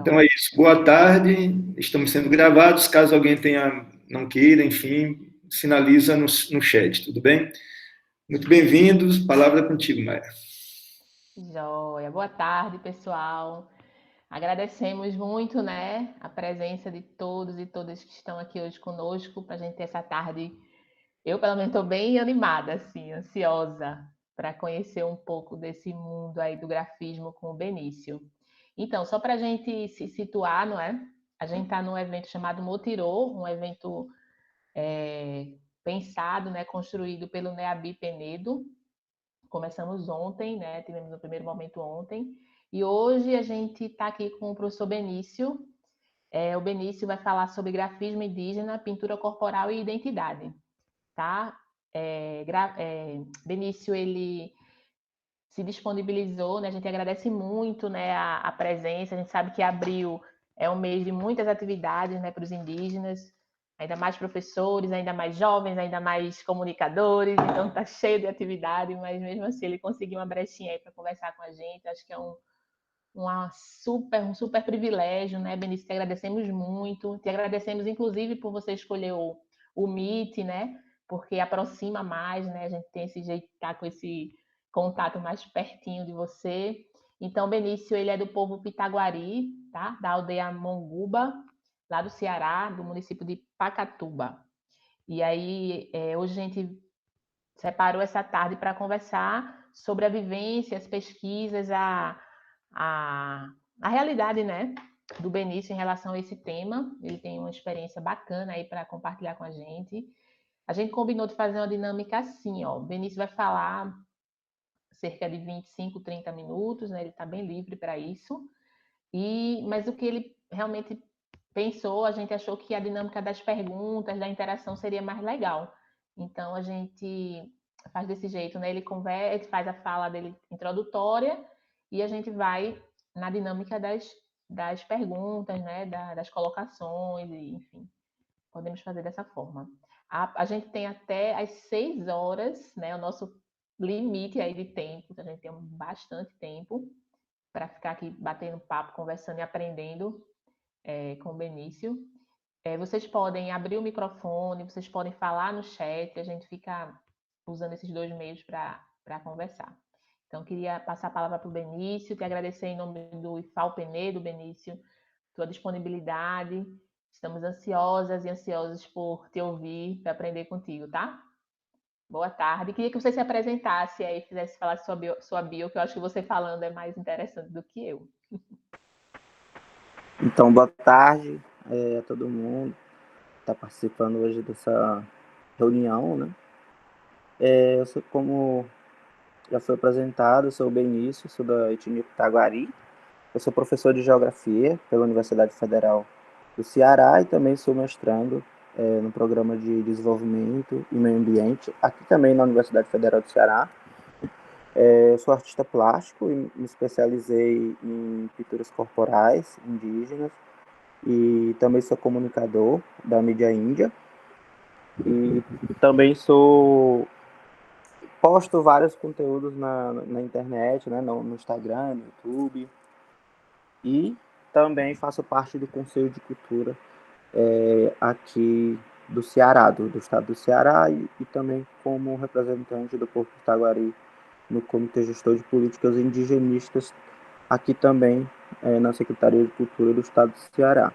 Então é isso. Boa tarde. Estamos sendo gravados. Caso alguém não queira, enfim, sinaliza no chat, tudo bem? Muito bem-vindos. Palavra contigo, Maia. Joia. Boa tarde, pessoal. Agradecemos muito, né, a presença de todos e todas que estão aqui hoje conosco para a gente ter essa tarde. Eu, pelo menos, estou bem animada, assim, ansiosa para conhecer um pouco desse mundo aí do grafismo com o Benício. Então, só para a gente se situar, não é? A gente está num evento chamado Motirô, um evento pensado, né, construído pelo Neabi Penedo. Começamos ontem, né? Tivemos o primeiro momento ontem. E hoje a gente está aqui com o professor Benício. O Benício vai falar sobre grafismo indígena, pintura corporal e identidade, tá? Benício, ele se disponibilizou, né? A gente agradece muito, né, a presença. A gente sabe que abril é um mês de muitas atividades, né, para os indígenas, ainda mais professores, ainda mais jovens, ainda mais comunicadores, então está cheio de atividade, mas mesmo assim ele conseguiu uma brechinha aí para conversar com a gente. Acho que é um super privilégio, né, Benício? Te agradecemos muito, te agradecemos inclusive por você escolher o Meet, né? Porque aproxima mais, né? A gente tem esse jeito de estar com esse contato mais pertinho de você. Então, Benício, ele é do povo Pitaguari, tá? Da aldeia Monguba, lá do Ceará, do município de Pacatuba. E aí, hoje a gente separou essa tarde para conversar sobre a vivência, as pesquisas, a realidade, né, do Benício em relação a esse tema. Ele tem uma experiência bacana aí para compartilhar com a gente. A gente combinou de fazer uma dinâmica assim, ó. O Benício vai falar cerca de 25, 30 minutos, né? Ele está bem livre para isso. Mas o que ele realmente pensou, a gente achou que a dinâmica das perguntas, da interação seria mais legal. Então a gente faz desse jeito, né? Ele conversa, faz a fala dele introdutória e a gente vai na dinâmica das perguntas, né? Das colocações, enfim. Podemos fazer dessa forma. A gente tem até às 6 horas, né? O nosso limite aí de tempo, então a gente tem bastante tempo para ficar aqui batendo papo, conversando e aprendendo com o Benício. Vocês podem abrir o microfone, vocês podem falar no chat, a gente fica usando esses dois meios para conversar. Então, queria passar a palavra para o Benício, te agradecer em nome do IFAL Penedo, Benício, tua disponibilidade. Estamos ansiosas e ansiosos por te ouvir, para aprender contigo, tá? Boa tarde. Queria que você se apresentasse aí, fizesse falar sua bio, que eu acho que você falando é mais interessante do que eu. Então, boa tarde a todo mundo que está participando hoje dessa reunião, né? Eu sou, como já foi apresentado, eu sou o Benício, sou da etnia Pitaguari. Eu sou professor de Geografia pela Universidade Federal do Ceará e também sou mestrando no Programa de Desenvolvimento e Meio Ambiente, aqui também na Universidade Federal do Ceará. Eu sou artista plástico e me especializei em pinturas corporais indígenas e também sou comunicador da mídia índia e também posto vários conteúdos na internet, né, no Instagram, no YouTube, e também faço parte do Conselho de Cultura aqui do Ceará, do estado do Ceará, e também como representante do povo Pitaguari no Comitê Gestor de Políticas Indigenistas, aqui também na Secretaria de Cultura do estado do Ceará.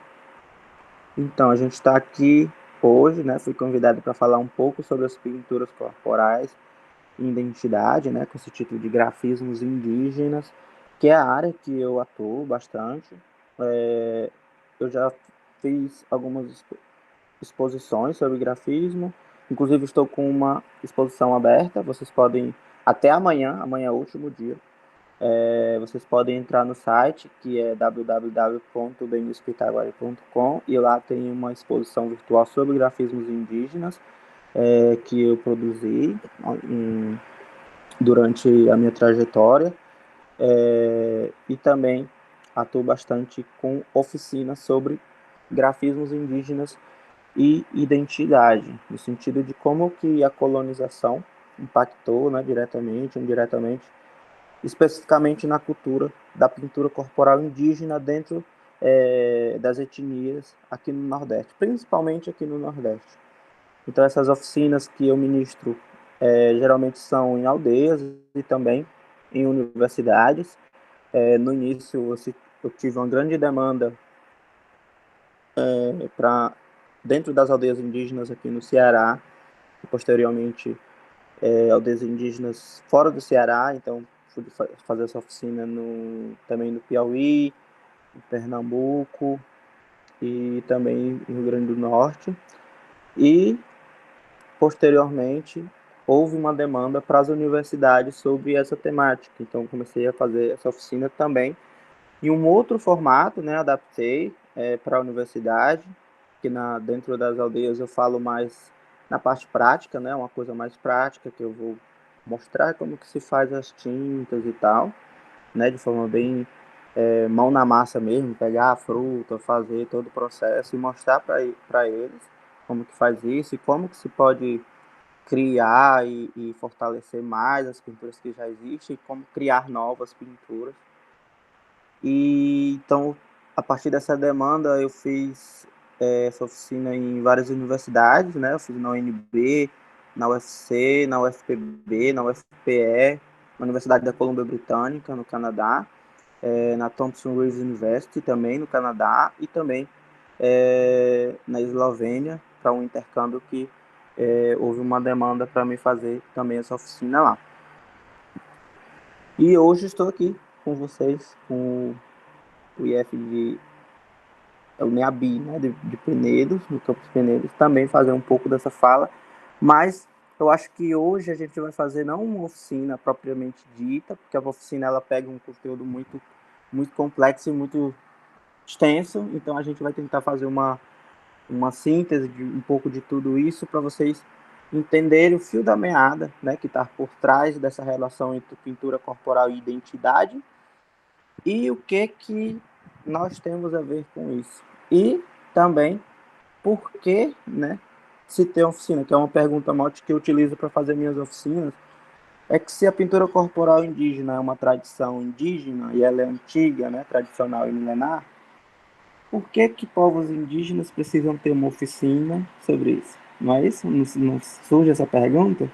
Então, a gente está aqui hoje, né? Fui convidado para falar um pouco sobre as pinturas corporais e identidade, né? Com esse título de grafismos indígenas, que é a área que eu atuo bastante. Eu já fiz algumas exposições sobre grafismo, inclusive estou com uma exposição aberta. Vocês podem, até amanhã é o último dia, vocês podem entrar no site, que é www.benissopitaguari.com, e lá tem uma exposição virtual sobre grafismos indígenas que eu produzi durante a minha trajetória, e também atuo bastante com oficinas sobre grafismos indígenas e identidade, no sentido de como que a colonização impactou, né, diretamente ou indiretamente, especificamente na cultura da pintura corporal indígena dentro das etnias aqui no Nordeste, principalmente aqui no Nordeste. Então, essas oficinas que eu ministro geralmente são em aldeias e também em universidades. No início, eu tive uma grande demanda para dentro das aldeias indígenas aqui no Ceará, e posteriormente aldeias indígenas fora do Ceará. Então, fui fazer essa oficina também no Piauí, em Pernambuco e também no Rio Grande do Norte. E, posteriormente, houve uma demanda para as universidades sobre essa temática. Então, comecei a fazer essa oficina também em um outro formato, né? Adaptei para a universidade, que dentro das aldeias eu falo mais na parte prática, né? Uma coisa mais prática, que eu vou mostrar como que se faz as tintas e tal, né? De forma bem mão na massa mesmo, pegar a fruta, fazer todo o processo e mostrar para eles como que faz isso e como que se pode criar e fortalecer mais as pinturas que já existem e como criar novas pinturas. E então, a partir dessa demanda, eu fiz essa oficina em várias universidades, né? Eu fiz na UNB, na UFC, na UFPB, na UFPE, na Universidade da Colômbia Britânica, no Canadá, na Thompson Rees University, também no Canadá, e também na Eslovênia, para um intercâmbio que houve uma demanda para me fazer também essa oficina lá. E hoje estou aqui com vocês, com o IF o NEABI, né, de Penedos, no Campus Penedos, também fazer um pouco dessa fala, mas eu acho que hoje a gente vai fazer não uma oficina propriamente dita, porque a oficina ela pega um conteúdo muito, muito complexo e muito extenso, então a gente vai tentar fazer uma síntese de um pouco de tudo isso para vocês entenderem o fio da meada, né, que está por trás dessa relação entre pintura corporal e identidade, e o que nós temos a ver com isso. E também por que, né, se ter oficina, que é uma pergunta mote que eu utilizo para fazer minhas oficinas, é que se a pintura corporal indígena é uma tradição indígena e ela é antiga, né, tradicional e milenar, por que povos indígenas precisam ter uma oficina sobre isso? Não é isso? Não surge essa pergunta?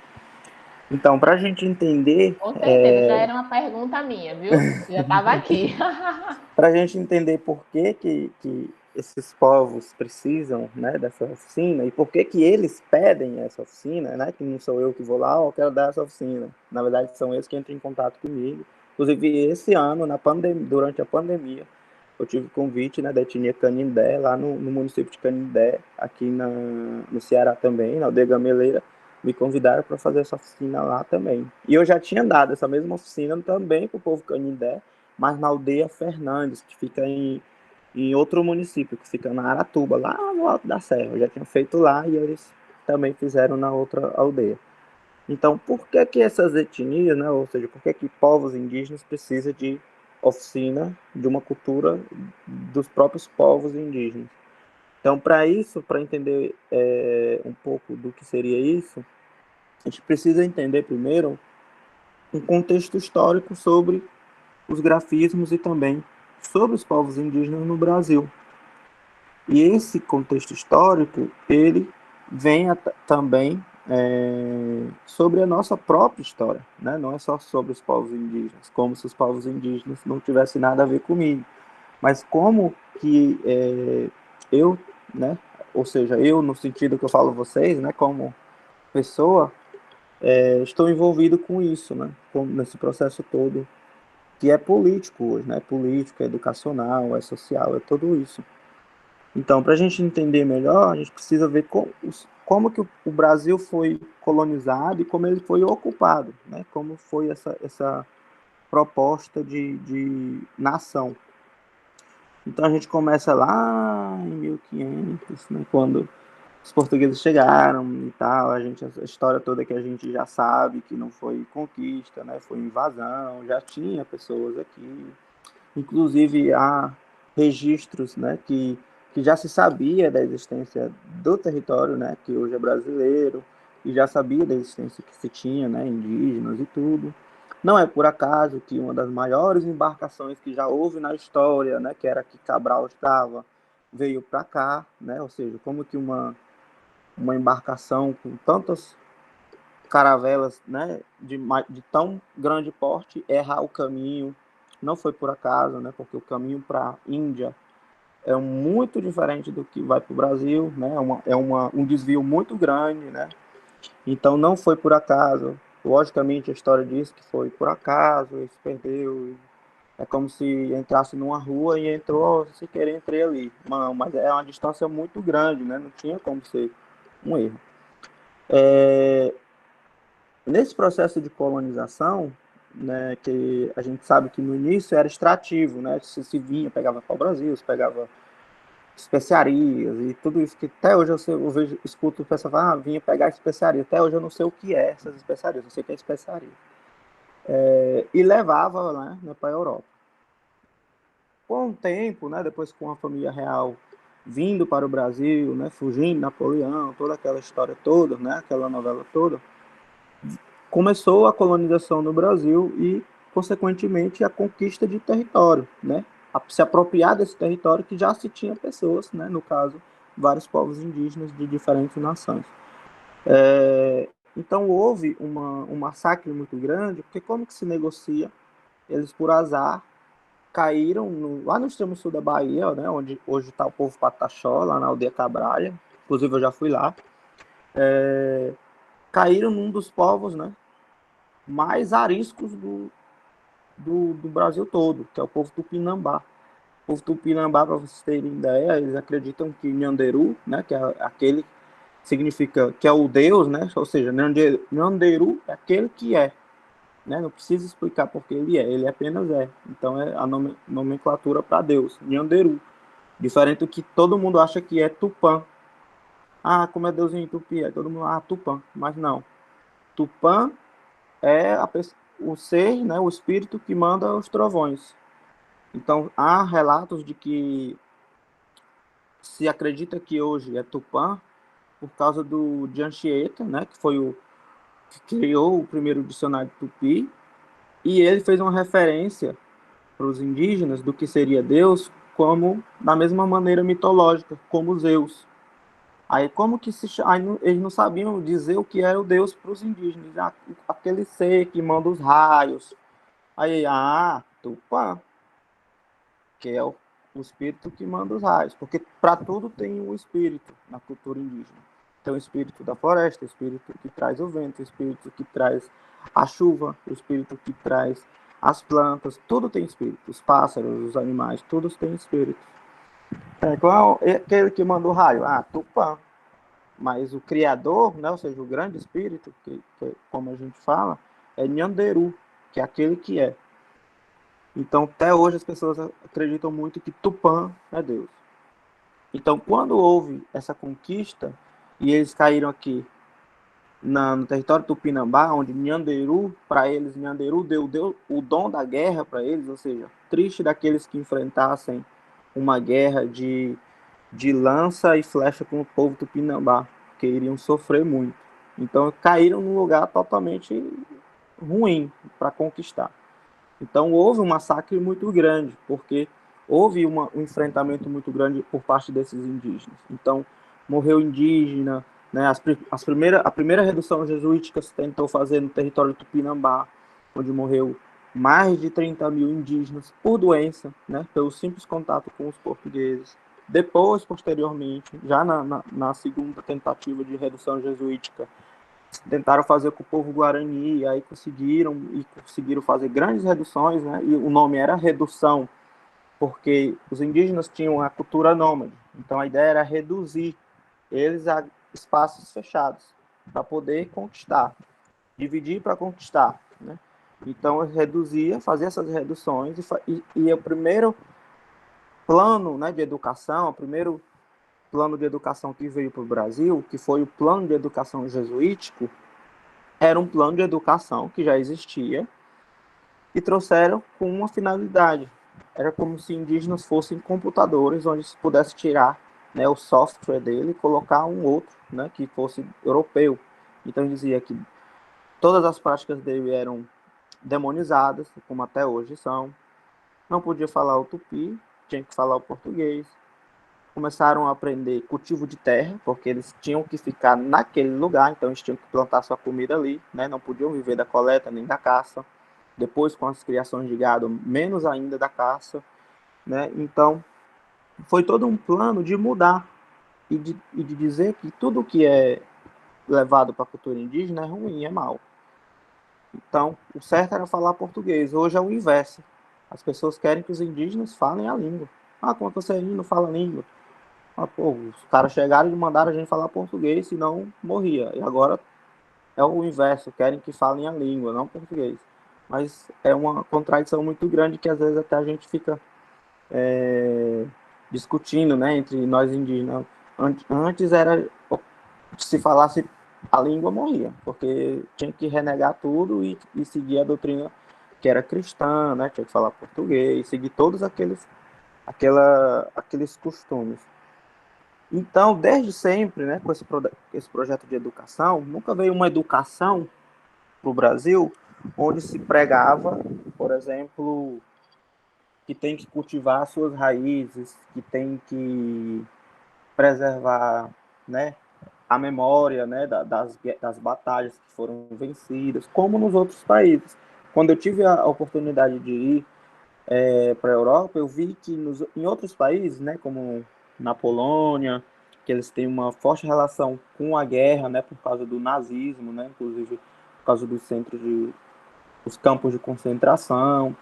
Então, para a gente entender... Com certeza, já era uma pergunta minha, viu? Já estava aqui. Para a gente entender por que esses povos precisam, né, dessa oficina e por que eles pedem essa oficina, né, que não sou eu que vou lá, eu quero dar essa oficina. Na verdade, são eles que entram em contato comigo. Inclusive, esse ano, durante a pandemia, eu tive convite, né, da etnia Canindé, lá no município de Canindé, aqui no Ceará também, na aldeia Gameleira, me convidaram para fazer essa oficina lá também. E eu já tinha dado essa mesma oficina também para o povo Canindé, mas na aldeia Fernandes, que fica em outro município, que fica na Aratuba, lá no alto da serra. Eu já tinha feito lá e eles também fizeram na outra aldeia. Então, por que essas etnias, né, ou seja, por que povos indígenas precisam de oficina, de uma cultura dos próprios povos indígenas? Então, para isso, para entender um pouco do que seria isso, a gente precisa entender primeiro um contexto histórico sobre os grafismos e também sobre os povos indígenas no Brasil. E esse contexto histórico, ele vem também sobre a nossa própria história, né? Não é só sobre os povos indígenas, como se os povos indígenas não tivessem nada a ver comigo, mas como que eu, né? Ou seja, eu no sentido que eu falo vocês, né? Como pessoa, estou envolvido com isso, né? Nesse processo todo que é político hoje, né? Político, é educacional, é social, é tudo isso. Então, para a gente entender melhor, a gente precisa ver como que o Brasil foi colonizado e como ele foi ocupado, né? Como foi essa proposta de nação. Então, a gente começa lá em 1500, né? Quando os portugueses chegaram e tal, a história toda que a gente já sabe que não foi conquista, né? Foi invasão, já tinha pessoas aqui. Inclusive, há registros, né, que já se sabia da existência do território, né, que hoje é brasileiro, e já sabia da existência que se tinha, né, indígenas e tudo. Não é por acaso que uma das maiores embarcações que já houve na história, né, que era que Cabral estava, veio para cá, né? Ou seja, como que uma embarcação com tantas caravelas, né, de tão grande porte errar o caminho, não foi por acaso, né? Porque o caminho para a Índia é muito diferente do que vai para o Brasil, né? Um desvio muito grande, né? Então não foi por acaso. Logicamente a história diz que foi por acaso, ele se perdeu. É como se entrasse numa rua e entrou, se querer, entrei ali. Não, mas é uma distância muito grande, né? Não tinha como ser um erro. Nesse processo de colonização, né, que a gente sabe que no início era extrativo, né? Se vinha, pegava para o Brasil, se pegava especiarias e tudo isso que até hoje eu vejo, escuto o pessoal falar, vinha pegar especiaria. Até hoje eu não sei o que é essas especiarias, eu sei que é especiaria. E levava, né, para a Europa. Com o tempo, né, depois com a família real vindo para o Brasil, né, fugindo de Napoleão, toda aquela história toda, né, aquela novela toda, começou a colonização no Brasil e, consequentemente, a conquista de território, né, a se apropriar desse território que já se tinha pessoas, né, no caso, vários povos indígenas de diferentes nações. Então houve um massacre muito grande, porque como que se negocia? Eles, por azar, caíram lá no extremo sul da Bahia, né, onde hoje está o povo Pataxó, lá na aldeia Cabralha, inclusive eu já fui lá, caíram num dos povos, né, mais ariscos do Brasil todo, que é o povo Tupinambá. O povo Tupinambá, para vocês terem ideia, eles acreditam que Nhanderu, né, que é aquele significa que é o Deus, né, ou seja, Nhanderu é aquele que é, né, não precisa explicar porque ele apenas é. Então é a nomenclatura para Deus, Nhanderu. Diferente do que todo mundo acha que é Tupã. Ah, como é Deus em Tupi? Aí todo mundo, Tupã. Mas não. Tupã é o ser, né, o espírito que manda os trovões. Então, há relatos de que se acredita que hoje é Tupã por causa do de Anchieta, né, que foi o que criou o primeiro dicionário Tupi, e ele fez uma referência para os indígenas do que seria Deus como da mesma maneira mitológica, como Zeus. Aí como que eles não sabiam dizer o que era o Deus para os indígenas, aquele ser que manda os raios. Aí, Tupã, que é o espírito que manda os raios, porque para tudo tem um espírito na cultura indígena. Tem o espírito da floresta, o espírito que traz o vento, o espírito que traz a chuva, o espírito que traz as plantas, tudo tem espírito, os pássaros, os animais, todos têm espírito. Qual é aquele que manda o raio? Tupã. Mas o criador, né, ou seja, o grande espírito, que como a gente fala, é Nhanderu, que é aquele que é. Então, até hoje as pessoas acreditam muito que Tupã é Deus. Então, quando houve essa conquista, e eles caíram aqui no território Tupinambá, onde Nhanderu, para eles, Nhanderu deu o dom da guerra para eles, ou seja, triste daqueles que enfrentassem uma guerra de lança e flecha com o povo Tupinambá, que iriam sofrer muito. Então, caíram num lugar totalmente ruim para conquistar. Então, houve um massacre muito grande, porque houve um enfrentamento muito grande por parte desses indígenas. Então, morreu indígena, né? A primeira redução jesuítica se tentou fazer no território Tupinambá, onde morreu mais de 30 mil indígenas por doença, né? Pelo simples contato com os portugueses. Depois, posteriormente, já na segunda tentativa de redução jesuítica, tentaram fazer com o povo Guarani, e aí conseguiram fazer grandes reduções, né? E o nome era redução, porque os indígenas tinham a cultura nômade. Então a ideia era reduzir eles a espaços fechados para poder conquistar, dividir para conquistar, né? Então fazia essas reduções e o primeiro plano, né, de educação, o primeiro plano de educação que veio para o Brasil, que foi o plano de educação jesuítico, era um plano de educação que já existia e trouxeram com uma finalidade. Era como se indígenas fossem computadores onde se pudesse tirar, né, o software dele e colocar um outro, né, que fosse europeu. Então dizia que todas as práticas dele eram demonizadas, como até hoje são. Não podia falar o tupi, tinha que falar o português. Começaram a aprender cultivo de terra, porque eles tinham que ficar naquele lugar, então eles tinham que plantar sua comida ali, né? Não podiam viver da coleta nem da caça. Depois, com as criações de gado, menos ainda da caça, né? Então, foi todo um plano de mudar e de dizer que tudo que é levado para a cultura indígena é ruim, é mal. Então, o certo era falar português. Hoje é o inverso. As pessoas querem que os indígenas falem a língua. Ah, como você aí não fala a língua? Ah, pô, os caras chegaram e mandaram a gente falar português, senão morria. E agora é o inverso, querem que falem a língua, não português. Mas é uma contradição muito grande que às vezes até a gente fica discutindo, né, entre nós indígenas. Antes era, se falasse a língua morria, porque tinha que renegar tudo e seguir a doutrina que era cristã, né, tinha que falar português, seguir todos aqueles costumes. Então, desde sempre, né, com esse projeto de educação, nunca veio uma educação para o Brasil onde se pregava, por exemplo, que tem que cultivar suas raízes, que tem que preservar, né, a memória, né, das batalhas que foram vencidas, como nos outros países. Quando eu tive a oportunidade de ir para a Europa, eu vi que em outros países, né, como na Polônia, que eles têm uma forte relação com a guerra, né, por causa do nazismo, né, inclusive por causa dos os campos de concentração,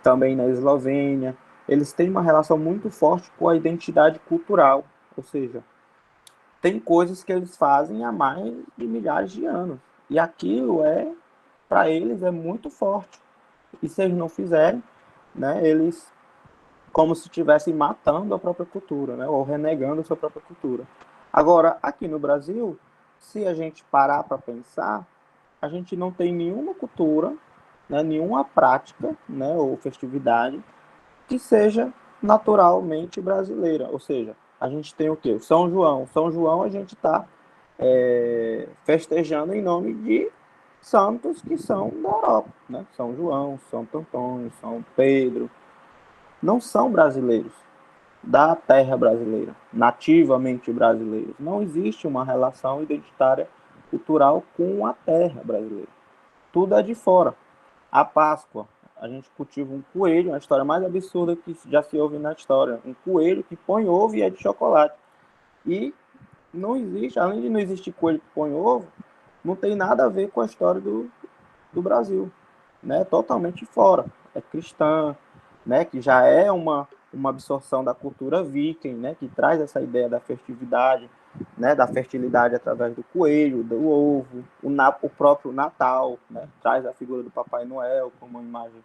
também na Eslovênia, eles têm uma relação muito forte com a identidade cultural, ou seja, tem coisas que eles fazem há mais de milhares de anos, e aquilo para eles, é muito forte. E se eles não fizerem, né, eles como se estivessem matando a própria cultura, né, ou renegando a sua própria cultura. Agora, aqui no Brasil, se a gente parar para pensar, a gente não tem nenhuma cultura, né, nenhuma prática, né, ou festividade que seja naturalmente brasileira. Ou seja, a gente tem o quê? O São João. São João a gente está festejando em nome de santos que são da Europa, né? São João, Santo Antônio, São Pedro, não são brasileiros, da terra brasileira, nativamente brasileiros. Não existe uma relação identitária cultural com a terra brasileira. Tudo é de fora. A Páscoa, a gente cultiva um coelho, a história mais absurda que já se ouve na história. Um coelho que põe ovo e é de chocolate. E não existe, além de não existir coelho que põe ovo, não tem nada a ver com a história do Brasil, né? Totalmente fora. É cristã, né? Que já é uma absorção da cultura viking, né? Que traz essa ideia da festividade, né? Da fertilidade através do coelho, do ovo, o próprio Natal, né? Traz a figura do Papai Noel como uma imagem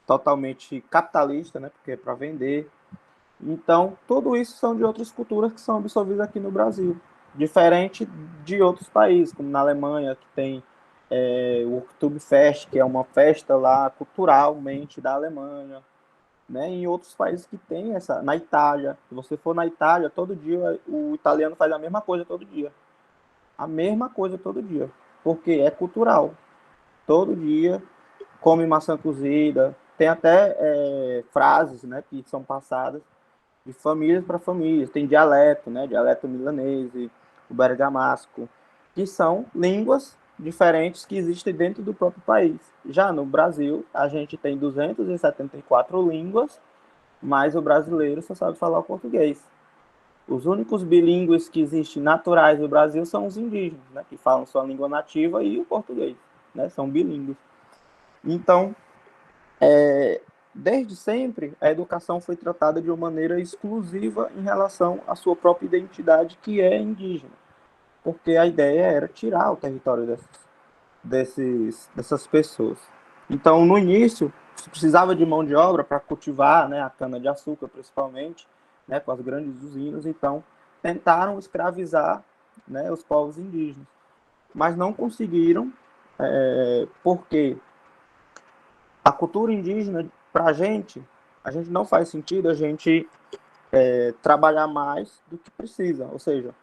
totalmente capitalista, né? Porque é para vender. Então, tudo isso são de outras culturas que são absorvidas aqui no Brasil, diferente de outros países, como na Alemanha, que tem o Oktoberfest, que é uma festa lá culturalmente da Alemanha, né? Em outros países que tem essa, na Itália, se você for na Itália, todo dia o italiano faz a mesma coisa todo dia, a mesma coisa todo dia, porque é cultural. Todo dia come maçã cozida, tem até frases, né, que são passadas de famílias para famílias, tem dialeto, né, dialeto milanês, o bergamasco, que são línguas diferentes que existem dentro do próprio país. Já no Brasil, a gente tem 274 línguas, mas o brasileiro só sabe falar o português. Os únicos bilíngues que existem naturais no Brasil são os indígenas, né, que falam sua língua nativa e o português, né, são bilíngues. Então, desde sempre, a educação foi tratada de uma maneira exclusiva em relação à sua própria identidade, que é indígena, porque a ideia era tirar o território dessas pessoas. Então, no início, se precisava de mão de obra para cultivar, né, a cana-de-açúcar, principalmente, né, com as grandes usinas, então tentaram escravizar, né, os povos indígenas, mas não conseguiram, porque a cultura indígena, para a gente não faz sentido a gente trabalhar mais do que precisa. Ou seja,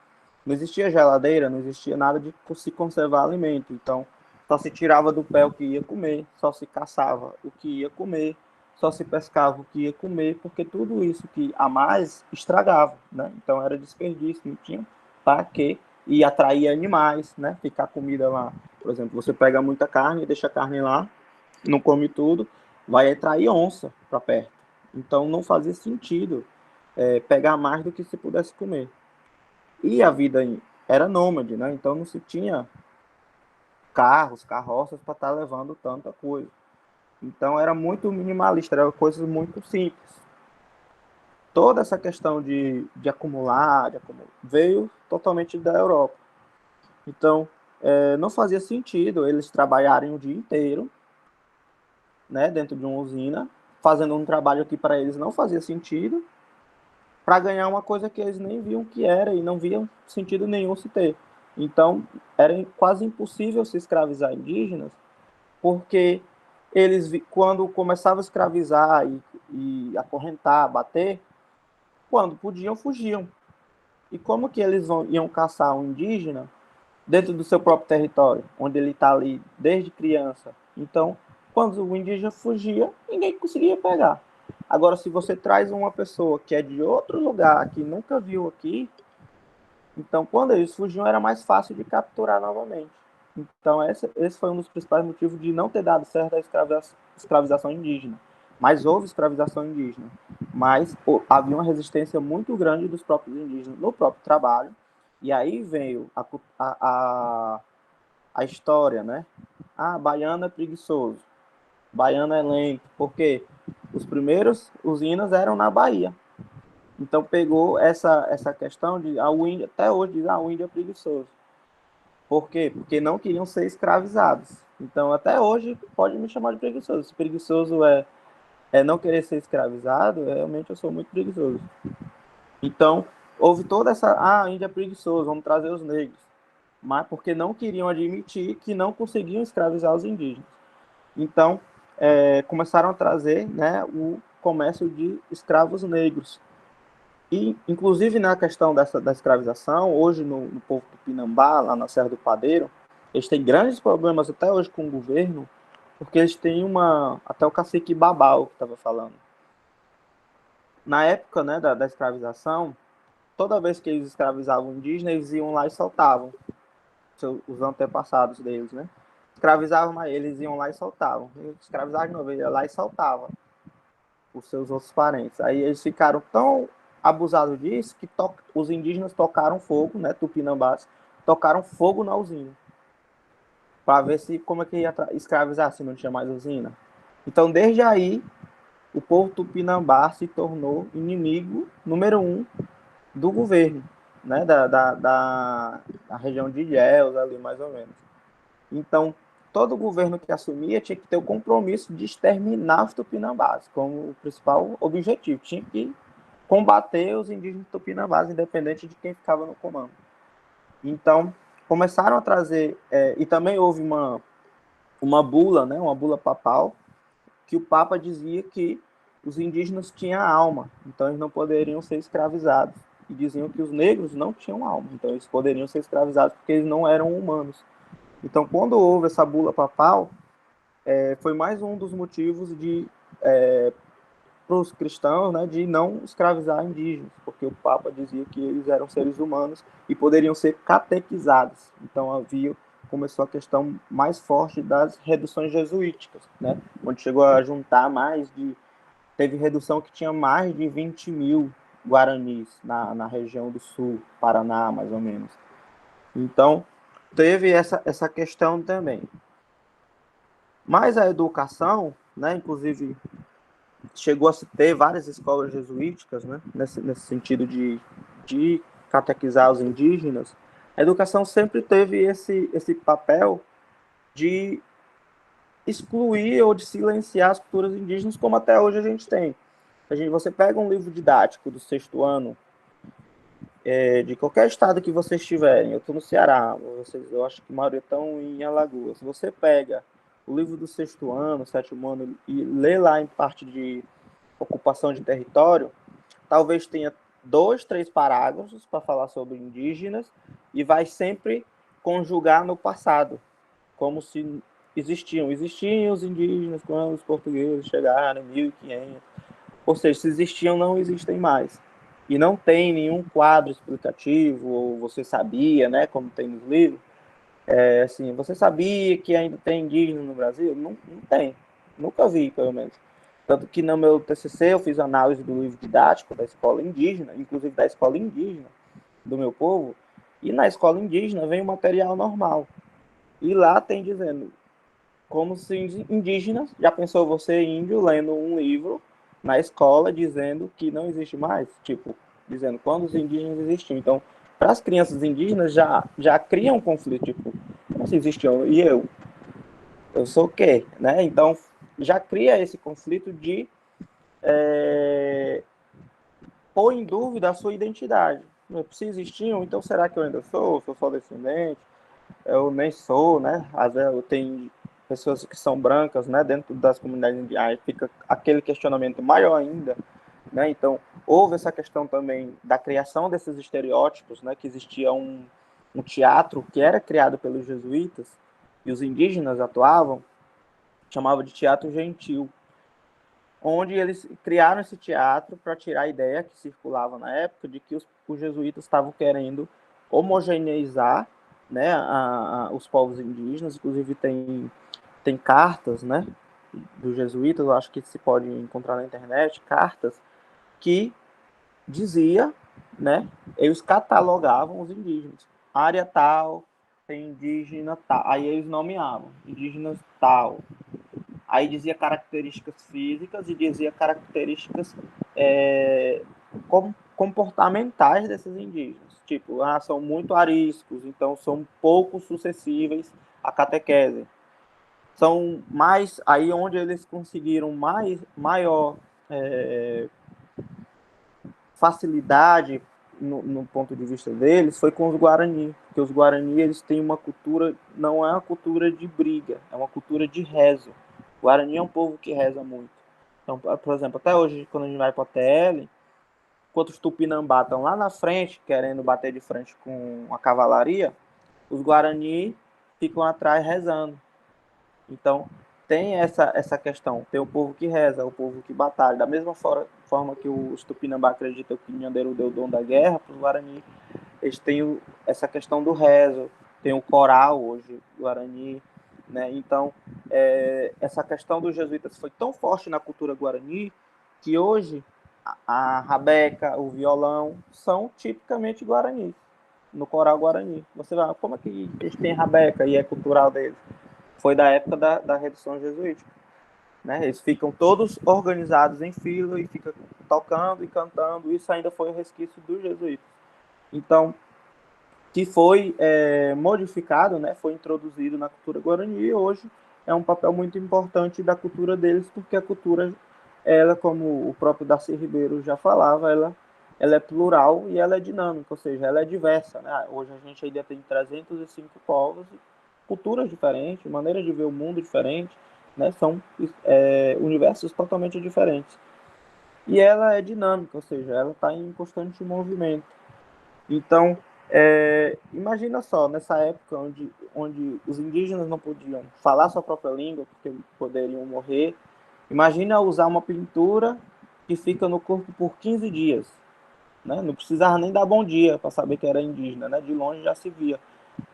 não existia geladeira, não existia nada de se conservar alimento. Então, só se tirava do pé o que ia comer, só se caçava o que ia comer, só se pescava o que ia comer, porque tudo isso que a mais estragava, né? Então era desperdício, não tinha para quê, e atrair animais, né? Ficar comida lá. Por exemplo, você pega muita carne, deixa a carne lá, não come tudo, vai atrair onça para perto. Então não fazia sentido pegar mais do que se pudesse comer. E a vida era nômade, né? Então não se tinha carros, carroças para estar levando tanta coisa. Então era muito minimalista, eram coisas muito simples. Toda essa questão de acumular, veio totalmente da Europa. Então não fazia sentido eles trabalharem o dia inteiro, né, dentro de uma usina, fazendo um trabalho que para eles não fazia sentido, para ganhar uma coisa que eles nem viam que era e não viam sentido nenhum se ter. Então, era quase impossível se escravizar indígenas, porque eles, quando começavam a escravizar e acorrentar, bater, quando podiam, fugiam. E como que eles iam caçar um indígena dentro do seu próprio território, onde ele está ali desde criança? Então, quando o indígena fugia, ninguém conseguia pegar. Agora, se você traz uma pessoa que é de outro lugar, que nunca viu aqui, então, quando eles fugiam, era mais fácil de capturar novamente. Então, esse foi um dos principais motivos de não ter dado certo a escravização indígena. Mas houve escravização indígena. Mas havia uma resistência muito grande dos próprios indígenas no próprio trabalho. E aí veio a história, né? Ah, baiano é preguiçoso. Baiano é lento. Por quê? Os primeiros usinas eram na Bahia. Então pegou essa questão de o índio, até hoje diz, o índio é preguiçoso. Por quê? Porque não queriam ser escravizados. Então até hoje pode me chamar de preguiçoso. Se preguiçoso é não querer ser escravizado, realmente eu sou muito preguiçoso. Então houve toda essa, índio é preguiçoso, vamos trazer os negros. Mas porque não queriam admitir que não conseguiam escravizar os indígenas. Então começaram a trazer, né, o comércio de escravos negros. E, inclusive, na questão da escravização, hoje no povo tupinambá, lá na Serra do Padeiro, eles têm grandes problemas até hoje com o governo, porque eles têm até o cacique Babau, que estava falando. Na época, né, da escravização, toda vez que eles escravizavam indígenas, eles iam lá e soltavam os antepassados deles, né? Escravizavam, mas eles iam lá e soltavam. Escravizavam de novo, ele ia lá e soltava os seus outros parentes. Aí eles ficaram tão abusados disso que os indígenas tocaram fogo, né, tupinambás, tocaram fogo na usina para ver como é que ia escravizar se não tinha mais usina. Então, desde aí, o povo tupinambá se tornou inimigo número 1 do governo, né, da região de Ilhéus, ali mais ou menos. Então, todo governo que assumia tinha que ter o compromisso de exterminar os tupinambás como o principal objetivo. Tinha que combater os indígenas tupinambás, independente de quem ficava no comando. Então, começaram a trazer... e também houve uma bula, né, uma bula papal, que o Papa dizia que os indígenas tinham alma, então eles não poderiam ser escravizados. E diziam que os negros não tinham alma, então eles poderiam ser escravizados porque eles não eram humanos. Então, quando houve essa bula papal, foi mais um dos motivos para os cristãos, né, de não escravizar indígenas, porque o Papa dizia que eles eram seres humanos e poderiam ser catequizados. Então, começou a questão mais forte das reduções jesuíticas, né, onde chegou a juntar teve redução que tinha mais de 20 mil guaranis na região do sul, Paraná, mais ou menos. Então, teve essa questão também. Mas a educação, né, inclusive, chegou a se ter várias escolas jesuíticas, né, nesse sentido de catequizar os indígenas. A educação sempre teve esse papel de excluir ou de silenciar as culturas indígenas, como até hoje a gente tem. Você pega um livro didático do 6º ano, de qualquer estado que vocês estiverem, eu estou no Ceará, eu acho que a maioria estão em Alagoas. Se você pega o livro do 6º ano, 7º ano, e lê lá em parte de ocupação de território, talvez tenha 2, 3 parágrafos para falar sobre indígenas e vai sempre conjugar no passado, como se existiam os indígenas quando os portugueses chegaram em 1500. Ou seja, se existiam, não existem mais. E não tem nenhum quadro explicativo, ou você sabia, né, como tem nos livros, assim, você sabia que ainda tem indígena no Brasil? Não, não tem. Nunca vi, pelo menos. Tanto que no meu TCC eu fiz análise do livro didático da escola indígena, inclusive da escola indígena do meu povo, e na escola indígena vem o material normal. E lá tem dizendo, como se indígenas, já pensou você índio lendo um livro na escola dizendo que não existe mais? Tipo, dizendo quando os indígenas existiam. Então, para as crianças indígenas já cria um conflito, tipo, como se existiam? E eu sou o quê? Né? Então, já cria esse conflito de pôr em dúvida a sua identidade. Se existiam, então será que eu ainda sou? Sou só descendente? Eu nem sou, né? Às vezes eu tenho pessoas que são brancas, né? Dentro das comunidades indígenas, fica aquele questionamento maior ainda, né? Então, houve essa questão também da criação desses estereótipos, né? Que existia um teatro que era criado pelos jesuítas e os indígenas atuavam, chamava de teatro gentil, onde eles criaram esse teatro para tirar a ideia que circulava na época de que os jesuítas estavam querendo homogeneizar, né, os povos indígenas. Inclusive tem cartas, né, dos jesuítas, eu acho que se pode encontrar na internet, cartas que dizia, né, eles catalogavam os indígenas. Área tal, tem indígena tal, aí eles nomeavam, indígenas tal, aí dizia características físicas e dizia características comportamentais desses indígenas. Tipo, são muito ariscos, então são pouco suscetíveis à catequese. São mais, aí onde eles conseguiram maior facilidade no ponto de vista deles foi com os Guarani, porque os Guarani eles têm uma cultura, não é uma cultura de briga, é uma cultura de rezo. O Guarani é um povo que reza muito. Então, por exemplo, até hoje, quando a gente vai para a TL, enquanto os Tupinambá estão lá na frente, querendo bater de frente com a cavalaria, os Guarani ficam atrás rezando. Então, tem essa questão. Tem o povo que reza, o povo que batalha. Da mesma forma que os Tupinambá acreditam que o Nhanderu deu o dom da guerra, para os Guarani, eles têm essa questão do rezo. Tem o coral hoje, Guarani. Né? Então, essa questão dos jesuítas foi tão forte na cultura Guarani que hoje a rabeca, o violão, são tipicamente Guarani, no coral Guarani. Você vai, como é que eles têm rabeca e é cultural deles? Foi da época da redução jesuítica. Né? Eles ficam todos organizados em fila e ficam tocando e cantando. Isso ainda foi o resquício dos jesuítas. Então, que foi modificado, né? Foi introduzido na cultura guarani e hoje é um papel muito importante da cultura deles, porque a cultura, ela, como o próprio Darcy Ribeiro já falava, ela é plural e ela é dinâmica, ou seja, ela é diversa. Né? Hoje a gente ainda tem 305 povos, culturas diferentes, maneiras de ver o mundo diferentes, né? São universos totalmente diferentes. E ela é dinâmica, ou seja, ela está em constante movimento. Então, imagina só, nessa época onde os indígenas não podiam falar sua própria língua, porque poderiam morrer, imagina usar uma pintura que fica no corpo por 15 dias. Né? Não precisava nem dar bom dia para saber que era indígena, né? De longe já se via.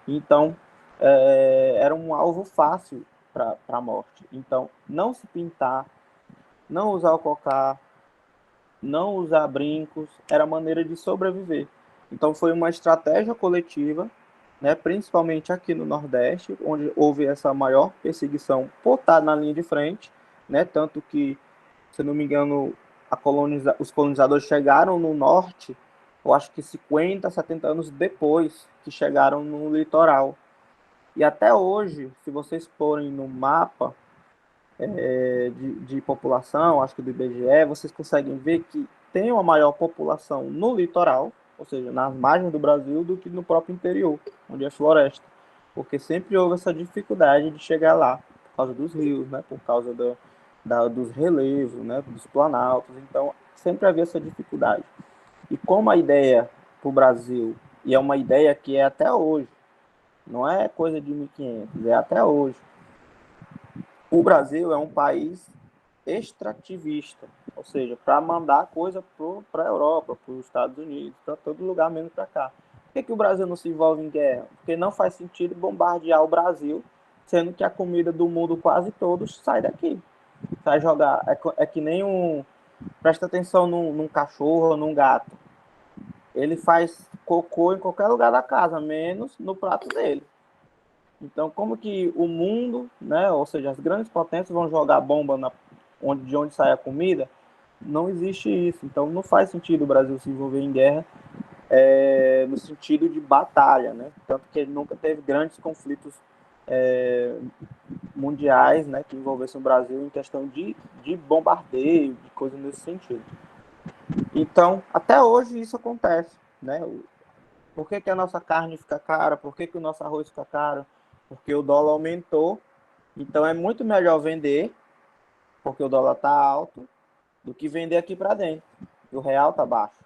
Então, era um alvo fácil para a morte. Então, não se pintar, não usar o cocá, não usar brincos, era a maneira de sobreviver. Então, foi uma estratégia coletiva, né, principalmente aqui no Nordeste, onde houve essa maior perseguição por estar na linha de frente, né, tanto que, se não me engano, os colonizadores chegaram no Norte, eu acho que 50, 70 anos depois que chegaram no litoral. E até hoje, se vocês forem no mapa de população, acho que do IBGE, vocês conseguem ver que tem uma maior população no litoral, ou seja, nas margens do Brasil, do que no próprio interior, onde é floresta. Porque sempre houve essa dificuldade de chegar lá, por causa dos rios, né, por causa dos relevos, né, dos planaltos. Então, sempre havia essa dificuldade. E como a ideia para o Brasil, e é uma ideia que é até hoje, Não é coisa de 1500, é até hoje. O Brasil é um país extrativista, ou seja, para mandar coisa para a Europa, para os Estados Unidos, para todo lugar menos para cá. Por que o Brasil não se envolve em guerra? Porque não faz sentido bombardear o Brasil, sendo que a comida do mundo quase todo sai daqui. Vai jogar, é que nem um... Presta atenção num cachorro ou num gato. Ele faz cocô em qualquer lugar da casa, menos no prato dele. Então, como que o mundo, né, ou seja, as grandes potências vão jogar bomba de onde sai a comida? Não existe isso. Então, não faz sentido o Brasil se envolver em guerra no sentido de batalha, né? Tanto que ele nunca teve grandes conflitos mundiais, né, que envolvessem o Brasil em questão de bombardeio, de coisa nesse sentido. Então, até hoje isso acontece, né? Por que a nossa carne fica cara? Por que o nosso arroz fica caro? Porque o dólar aumentou. Então é muito melhor vender, porque o dólar está alto, do que vender aqui para dentro. O real está baixo.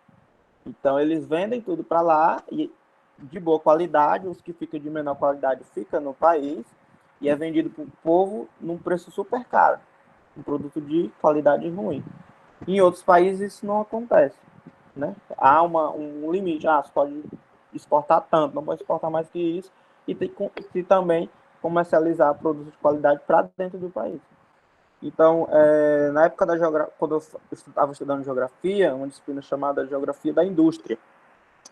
Então eles vendem tudo para lá e de boa qualidade, os que ficam de menor qualidade ficam no país e é vendido para o povo num preço super caro. Um produto de qualidade ruim. Em outros países isso não acontece, né? Há um limite. Você pode exportar tanto, não pode exportar mais que isso, e tem que também comercializar produtos de qualidade para dentro do país. Então, na época da geografia, quando eu estava estudando geografia, uma disciplina chamada Geografia da Indústria,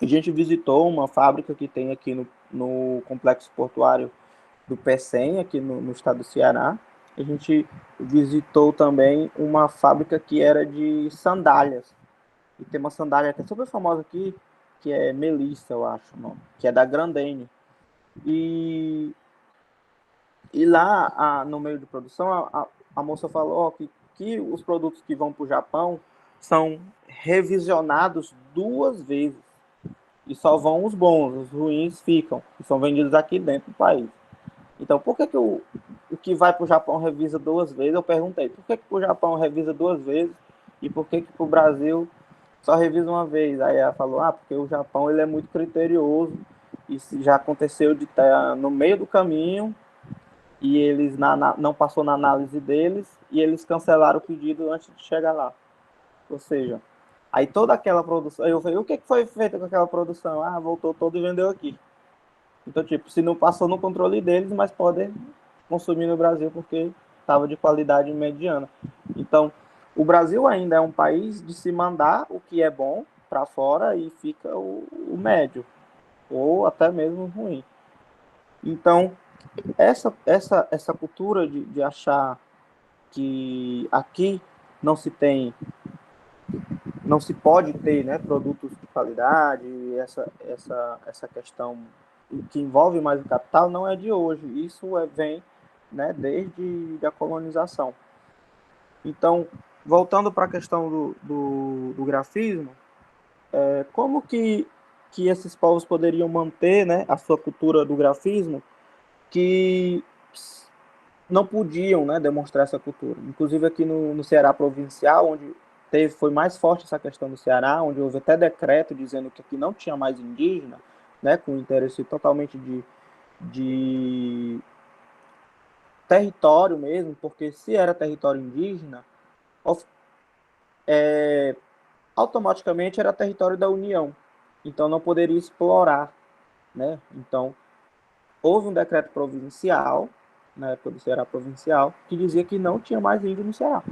a gente visitou uma fábrica que tem aqui no complexo portuário do Pecém, aqui no estado do Ceará. A gente visitou também uma fábrica que era de sandálias. E tem uma sandália que é super famosa aqui, que é Melissa, eu acho, não? Que é da Grandene. E lá, no meio de produção, a moça falou que os produtos que vão para o Japão são revisionados 2 vezes. E só vão os bons, os ruins ficam. E são vendidos aqui dentro do país. Então, por que o que vai para o Japão revisa 2 vezes? Eu perguntei, por que o Japão revisa 2 vezes e por que o Brasil só revisa uma vez? Aí ela falou, porque o Japão ele é muito criterioso e já aconteceu de estar no meio do caminho e eles não passou na análise deles e eles cancelaram o pedido antes de chegar lá. Ou seja, aí toda aquela produção... Aí eu falei, o que foi feito com aquela produção? Voltou todo e vendeu aqui. Então, tipo, se não passou no controle deles, mas podem consumir no Brasil porque estava de qualidade mediana. Então, o Brasil ainda é um país de se mandar o que é bom para fora e fica o médio, ou até mesmo ruim. Então, essa cultura de achar que aqui não se pode ter, né, produtos de qualidade, essa questão que envolve mais o capital não é de hoje. Isso vem, né, desde a colonização. Então, voltando para a questão do grafismo, como que esses povos poderiam manter, né, a sua cultura do grafismo, que não podiam, né, demonstrar essa cultura. Inclusive aqui no Ceará provincial, onde foi mais forte essa questão do Ceará, onde houve até decreto dizendo que aqui não tinha mais indígena, né, com interesse totalmente de território mesmo, porque se era território indígena, automaticamente era território da União, então não poderia explorar, né? Então houve um decreto provincial, na época do Ceará provincial, que dizia que não tinha mais índio no Ceará.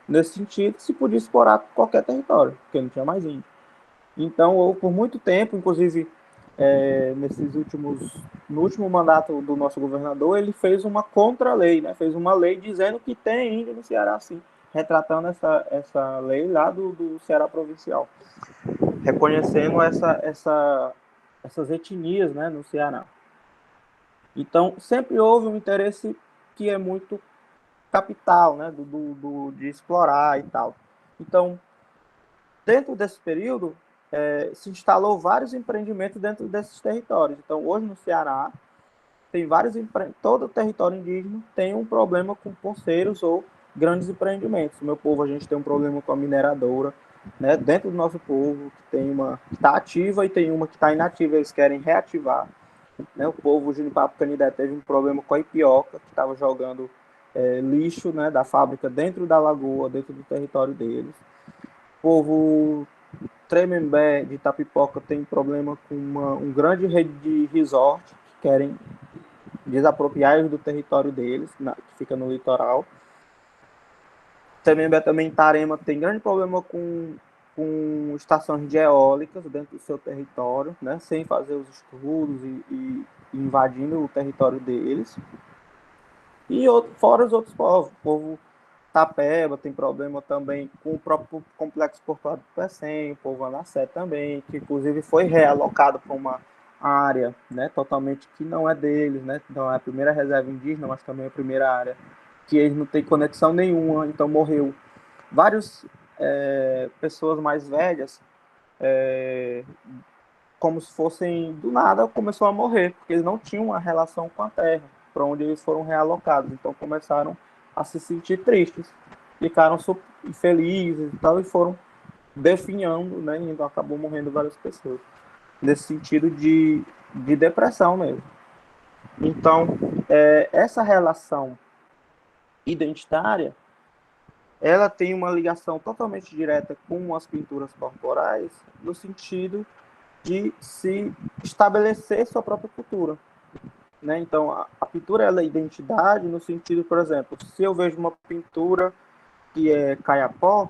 Nesse sentido, se podia explorar qualquer território, porque não tinha mais índio. Então, por muito tempo, inclusive no último mandato do nosso governador, ele fez uma contra-lei, né? Fez uma lei dizendo que tem índio no Ceará, sim, retratando essa lei lá do Ceará provincial, reconhecendo essas etnias, né, no Ceará. Então, sempre houve um interesse que é muito capital, né, de explorar e tal. Então, dentro desse período, se instalou vários empreendimentos dentro desses territórios. Então, hoje no Ceará, tem todo o território indígena tem um problema com poceiros ou grandes empreendimentos. No meu povo, a gente tem um problema com a mineradora, né? Dentro do nosso povo, tem uma que está ativa e tem uma que está inativa, eles querem reativar. né? O povo Junipapo Canindé teve um problema com a Ipioca, que estava jogando lixo, né, da fábrica dentro da lagoa, dentro do território deles. O povo Tremembé de Itapipoca tem problema com um grande rede de resort que querem desapropriar do território deles, que fica no litoral. Tremembé também Tarema tem grande problema com estações de eólicas dentro do seu território, né, sem fazer os estudos e invadindo o território deles. E fora os outros povos. O povo Tapeba tem problema também com o próprio complexo portuário do Pecém, o povo Anassé também, que inclusive foi realocado para uma área, né, totalmente que não é deles, né, então é a primeira reserva indígena, mas também a primeira área que eles não têm conexão nenhuma, então morreu várias pessoas mais velhas, como se fossem do nada, começou a morrer, porque eles não tinham uma relação com a terra, para onde eles foram realocados, então começaram a se sentir tristes, ficaram infelizes e tal, e foram definhando, né, e então acabou morrendo várias pessoas, nesse sentido de depressão mesmo. Então, essa relação identitária, ela tem uma ligação totalmente direta com as pinturas corporais, no sentido de se estabelecer sua própria cultura, né? Então, a pintura ela é identidade no sentido, por exemplo, se eu vejo uma pintura que é caiapó,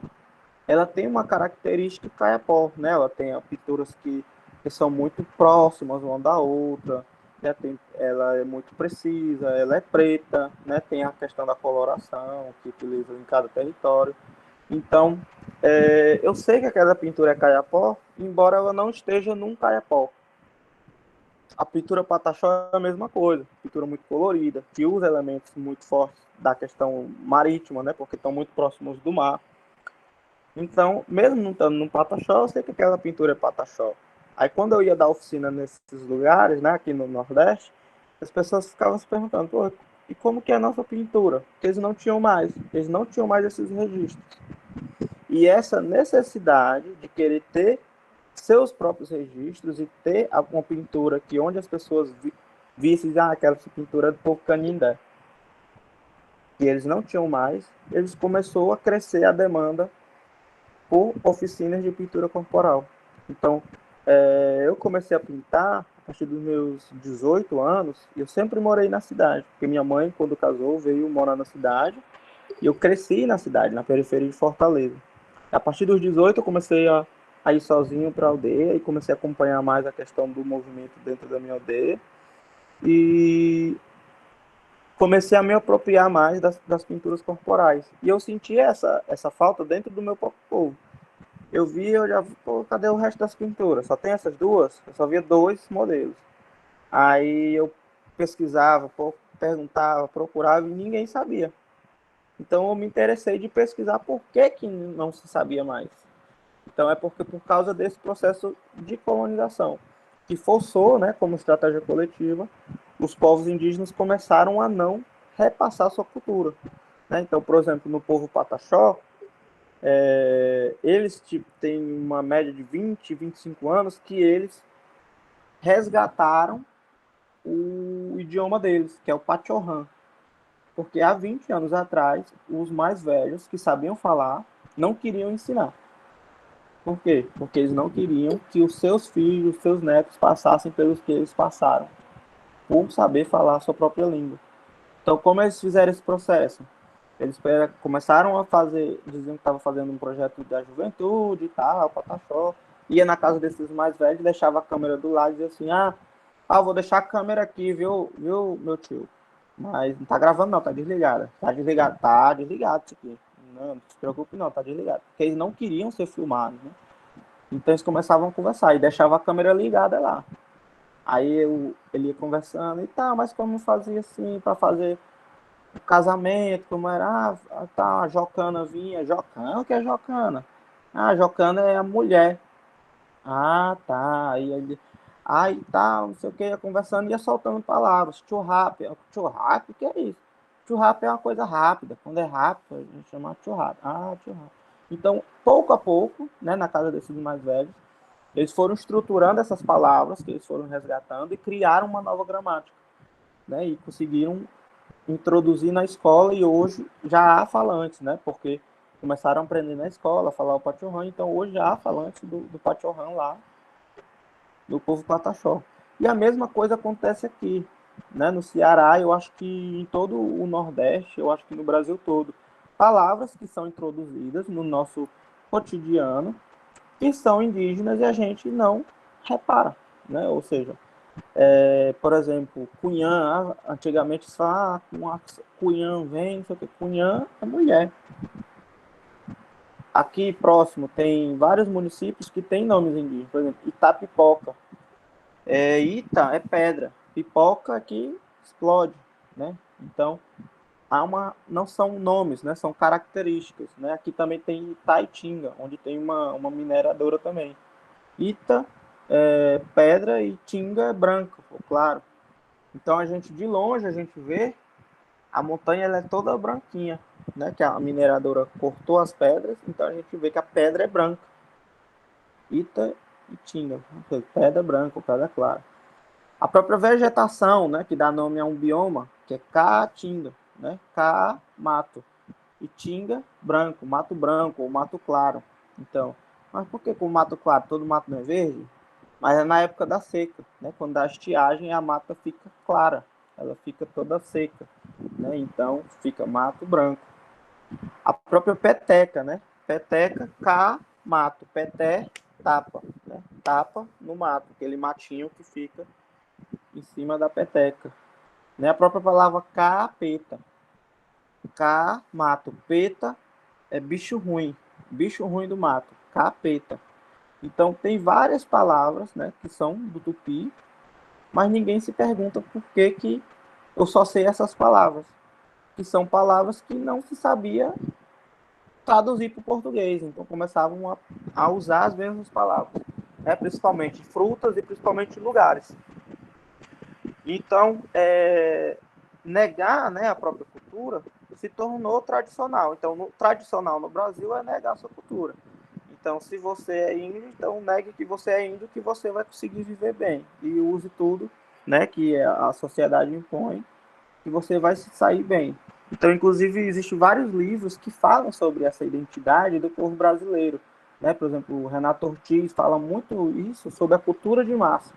ela tem uma característica caiapó, né? Ela tem pinturas que são muito próximas uma da outra, né? Ela é muito precisa, ela é preta, né? Tem a questão da coloração que utiliza em cada território. Então, eu sei que aquela pintura é caiapó, embora ela não esteja num caiapó. A pintura pataxó é a mesma coisa, pintura muito colorida, que usa elementos muito fortes da questão marítima, né, porque estão muito próximos do mar. Então, mesmo não estando no pataxó, eu sei que aquela pintura é pataxó. Aí, quando eu ia dar oficina nesses lugares, né, aqui no Nordeste, as pessoas ficavam se perguntando, pô, e como que é a nossa pintura? Porque eles não tinham mais esses registros. E essa necessidade de querer ter seus próprios registros e ter uma pintura que onde as pessoas vissem, aquela pintura do povo Canindé, que eles não tinham mais, eles começou a crescer a demanda por oficinas de pintura corporal. Então, eu comecei a pintar a partir dos meus 18 anos, e eu sempre morei na cidade, porque minha mãe, quando casou, veio morar na cidade, e eu cresci na cidade, na periferia de Fortaleza. A partir dos 18 eu comecei a ir sozinho para a aldeia e comecei a acompanhar mais a questão do movimento dentro da minha aldeia e comecei a me apropriar mais das pinturas corporais. E eu senti essa falta dentro do meu próprio povo. Eu vi, eu já, pô, cadê o resto das pinturas? Só tem essas duas? Eu só via 2 modelos. Aí eu pesquisava, perguntava, procurava e ninguém sabia. Então eu me interessei de pesquisar por que não se sabia mais. Então é porque por causa desse processo de colonização, que forçou, né, como estratégia coletiva, os povos indígenas começaram a não repassar sua cultura. Né? Então, por exemplo, no povo Pataxó, eles têm uma média de 20, 25 anos que eles resgataram o idioma deles, que é o Pachorrã. Porque há 20 anos atrás, os mais velhos que sabiam falar não queriam ensinar. Por quê? Porque eles não queriam que os seus filhos, os seus netos passassem pelos que eles passaram, por saber falar a sua própria língua. Então, como eles fizeram esse processo? Eles começaram a fazer, diziam que estavam fazendo um projeto da juventude e tal, pataxó, ia na casa desses mais velhos, deixava a câmera do lado e dizia assim, vou deixar a câmera aqui, viu, meu tio? Mas não tá gravando não, tá desligada. Tá desligado isso aqui. Não se preocupe não, tá desligado. Porque eles não queriam ser filmados, né? Então eles começavam a conversar e deixava a câmera ligada lá. Aí ele ia conversando e tal, mas como fazia assim, para fazer o casamento, como era, a Jocana vinha. Jocana? O que é Jocana? Jocana é a mulher. Tá. Aí ele, tá, não sei o que, ia conversando, ia soltando palavras. Churrap, o que é isso? Churrap é uma coisa rápida. Quando é rápido, a gente chama churrap. Churrap. Então, pouco a pouco, né, na casa desses mais velhos, eles foram estruturando essas palavras que eles foram resgatando e criaram uma nova gramática, né? E conseguiram introduzir na escola, e hoje já há falantes, né? Porque começaram a aprender na escola a falar o Pachorrã, então hoje já há falantes do Pachorrã lá do povo Pataxó. E a mesma coisa acontece aqui, né? No Ceará, eu acho que em todo o Nordeste, eu acho que no Brasil todo, palavras que são introduzidas no nosso cotidiano que são indígenas e a gente não repara, né? Ou seja, por exemplo, cunhã, antigamente se fala, cunhã vem, não sei o que, cunhã é mulher. Aqui próximo tem vários municípios que têm nomes indígenas, por exemplo, Itapipoca. Ita é pedra, pipoca que explode, né? Então, não são nomes, né? São características, né? Aqui também tem Itaitinga, onde tem uma mineradora também. Ita é pedra e Tinga é branco, claro. Então a gente de longe a gente vê a montanha, ela é toda branquinha, né? Que a mineradora cortou as pedras, então a gente vê que a pedra é branca. Ita e Tinga, pedra branca, pedra clara. A própria vegetação, né, que dá nome a um bioma, que é caatinga, né? Ca, mato. E tinga, branco ou mato claro. Então, mas por que com o mato claro? Todo mato não é verde? Mas é na época da seca, né? Quando dá estiagem, a mata fica clara, ela fica toda seca, né? Então fica mato branco. A própria peteca, né? Peteca, cá, mato. Peté, tapa, né? Tapa no mato, aquele matinho que fica em cima da peteca. Né? A própria palavra capeta. Cá, mato. Peta é bicho ruim do mato. Capeta. Então tem várias palavras, né, que são do tupi, mas ninguém se pergunta por que que eu só sei essas palavras, que são palavras que não se sabia traduzir para o português, então começavam a usar as mesmas palavras, né, principalmente frutas e principalmente lugares. Então, negar, né, a própria cultura se tornou tradicional. Então, tradicional no Brasil é negar a sua cultura. Então, se você é índio, então negue que você é índio, que você vai conseguir viver bem. E use tudo, né, que a sociedade impõe, que você vai se sair bem. Então, inclusive, existem vários livros que falam sobre essa identidade do povo brasileiro. Né? Por exemplo, o Renato Ortiz fala muito isso sobre a cultura de massa,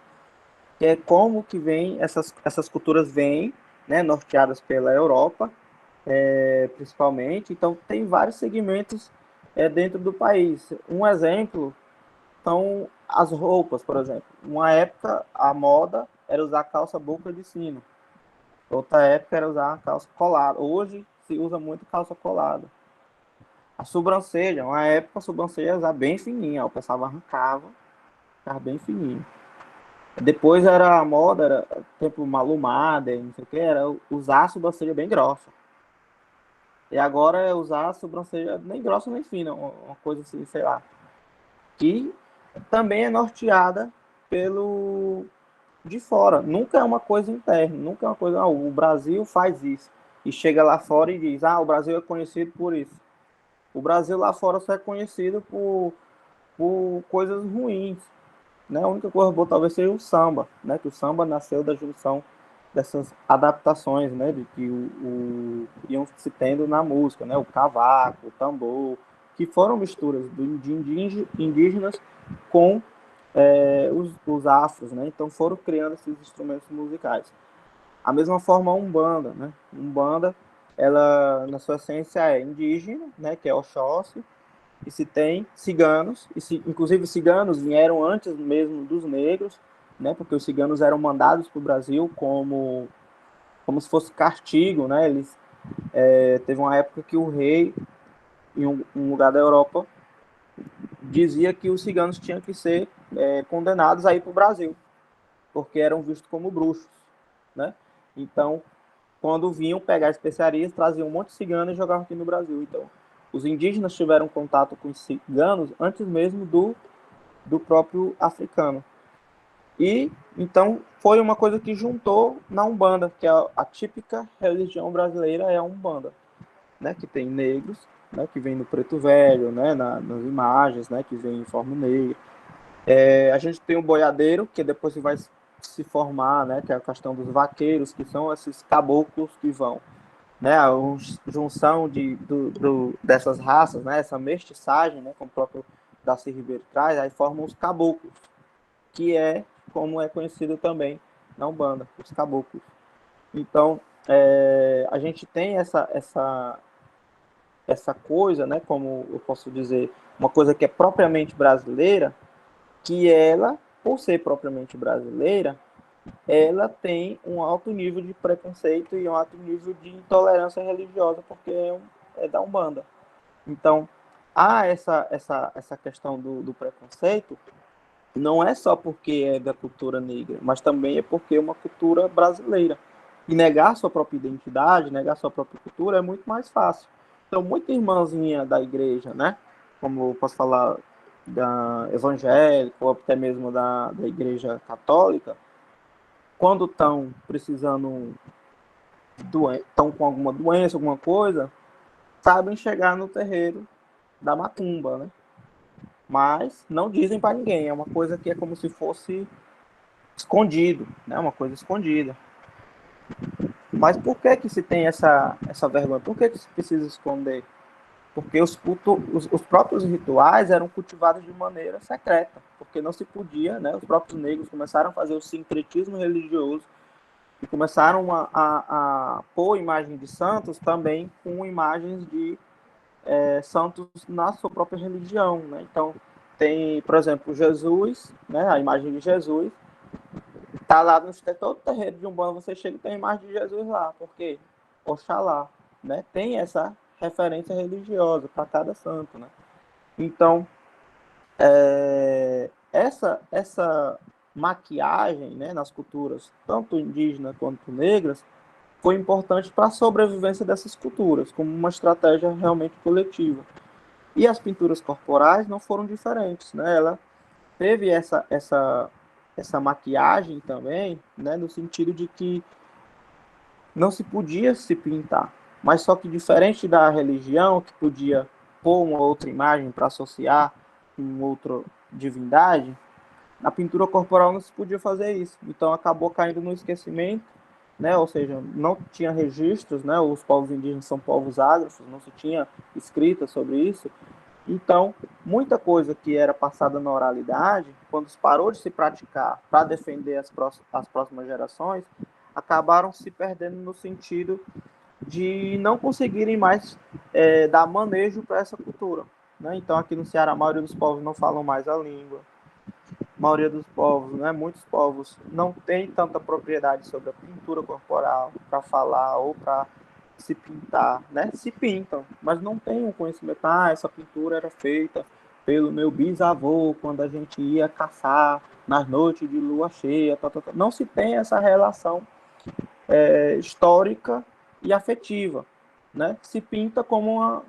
que é como que vem essas culturas vêm, né, norteadas pela Europa, principalmente. Então, tem vários segmentos dentro do país. Um exemplo são as roupas, por exemplo. Uma época, a moda era usar calça boca de sino. Outra época era usar calça colada. Hoje se usa muito calça colada. A sobrancelha, uma época a sobrancelha era usar bem fininha. O pessoal arrancava, ficava bem fininho. Depois era a moda, era tipo malumada, não sei o que, era usar a sobrancelha bem grossa. E agora é usar a sobrancelha nem grossa nem fina, uma coisa assim, sei lá. Que também é norteada pelo de fora. Nunca é uma coisa interna, nunca é uma coisa, o Brasil faz isso. E chega lá fora e diz, o Brasil é conhecido por isso. O Brasil lá fora só é conhecido por coisas ruins. Né? A única coisa boa talvez seja o samba, né? Que o samba nasceu da junção dessas adaptações, né? De que iam se tendo na música, né? O cavaco, o tambor, que foram misturas de indígenas com os afros, né? Então foram criando esses instrumentos musicais. A mesma forma a Umbanda, né? Umbanda, ela na sua essência é indígena, né? Que é Oxóssi, e se tem ciganos, inclusive ciganos vieram antes mesmo dos negros, né? Porque os ciganos eram mandados para o Brasil como se fosse castigo, né? Eles teve uma época que o rei em um lugar da Europa dizia que os ciganos tinham que ser condenados a ir para o Brasil, porque eram vistos como bruxos, né? Então, quando vinham pegar especiarias, traziam um monte de ciganos e jogavam aqui no Brasil. Então, os indígenas tiveram contato com os ciganos antes mesmo do próprio africano. E, então, foi uma coisa que juntou na Umbanda, que é a típica religião brasileira, é a Umbanda, né? Que tem negros, né? Que vem no preto velho, né? Nas imagens, né? Que vem em forma negra. A gente tem o boiadeiro, que depois vai se formar, né, que é a questão dos vaqueiros, que são esses caboclos que vão, né, a junção dessas raças, né, essa mestiçagem, né, como o próprio Darcy Ribeiro traz, aí formam os caboclos, que é como é conhecido também na Umbanda, os caboclos. Então, a gente tem essa coisa, né, como eu posso dizer, uma coisa que é propriamente brasileira, que ela, por ser propriamente brasileira, ela tem um alto nível de preconceito e um alto nível de intolerância religiosa, porque é da Umbanda. Então, há essa questão do preconceito, não é só porque é da cultura negra, mas também é porque é uma cultura brasileira. E negar sua própria identidade, negar sua própria cultura é muito mais fácil. Então, muita irmãzinha da igreja, né? Como eu posso falar da evangélica ou até mesmo da igreja católica, quando estão precisando, estão com alguma doença, alguma coisa, sabem chegar no terreiro da macumba, né? Mas não dizem para ninguém, é uma coisa que é como se fosse escondido, né? Uma coisa escondida. Mas por que que se tem essa vergonha? Por que que se precisa esconder? Porque os próprios rituais eram cultivados de maneira secreta, porque não se podia, né? Os próprios negros começaram a fazer o sincretismo religioso e começaram a pôr imagem de santos também com imagens de santos na sua própria religião, né? Então, tem, por exemplo, Jesus, né? A imagem de Jesus, tá lá no todo terreiro de Umbanda, você chega e tem a imagem de Jesus lá, porque Oxalá, né? Tem essa referência religiosa para cada santo, né? Então, essa maquiagem, né, nas culturas, tanto indígenas quanto negras, foi importante para a sobrevivência dessas culturas, como uma estratégia realmente coletiva. E as pinturas corporais não foram diferentes, né? Ela teve essa maquiagem também, né, no sentido de que não se podia se pintar, mas só que diferente da religião, que podia pôr uma outra imagem para associar com outra divindade, na pintura corporal não se podia fazer isso. Então acabou caindo no esquecimento, né? Ou seja, não tinha registros, né? Os povos indígenas são povos ágrafos, não se tinha escrita sobre isso. Então, muita coisa que era passada na oralidade, quando parou de se praticar para defender as próximas gerações, acabaram se perdendo no sentido de não conseguirem mais dar manejo para essa cultura, né? Então, aqui no Ceará, a maioria dos povos não falam mais a língua. A maioria dos povos, né, muitos povos, não tem tanta propriedade sobre a pintura corporal para falar ou para se pintar, né? Se pintam, mas não tem um conhecimento. Ah, essa pintura era feita pelo meu bisavô quando a gente ia caçar nas noites de lua cheia. Tá, tá, tá. Não se tem essa relação histórica e afetiva, né? Se pinta como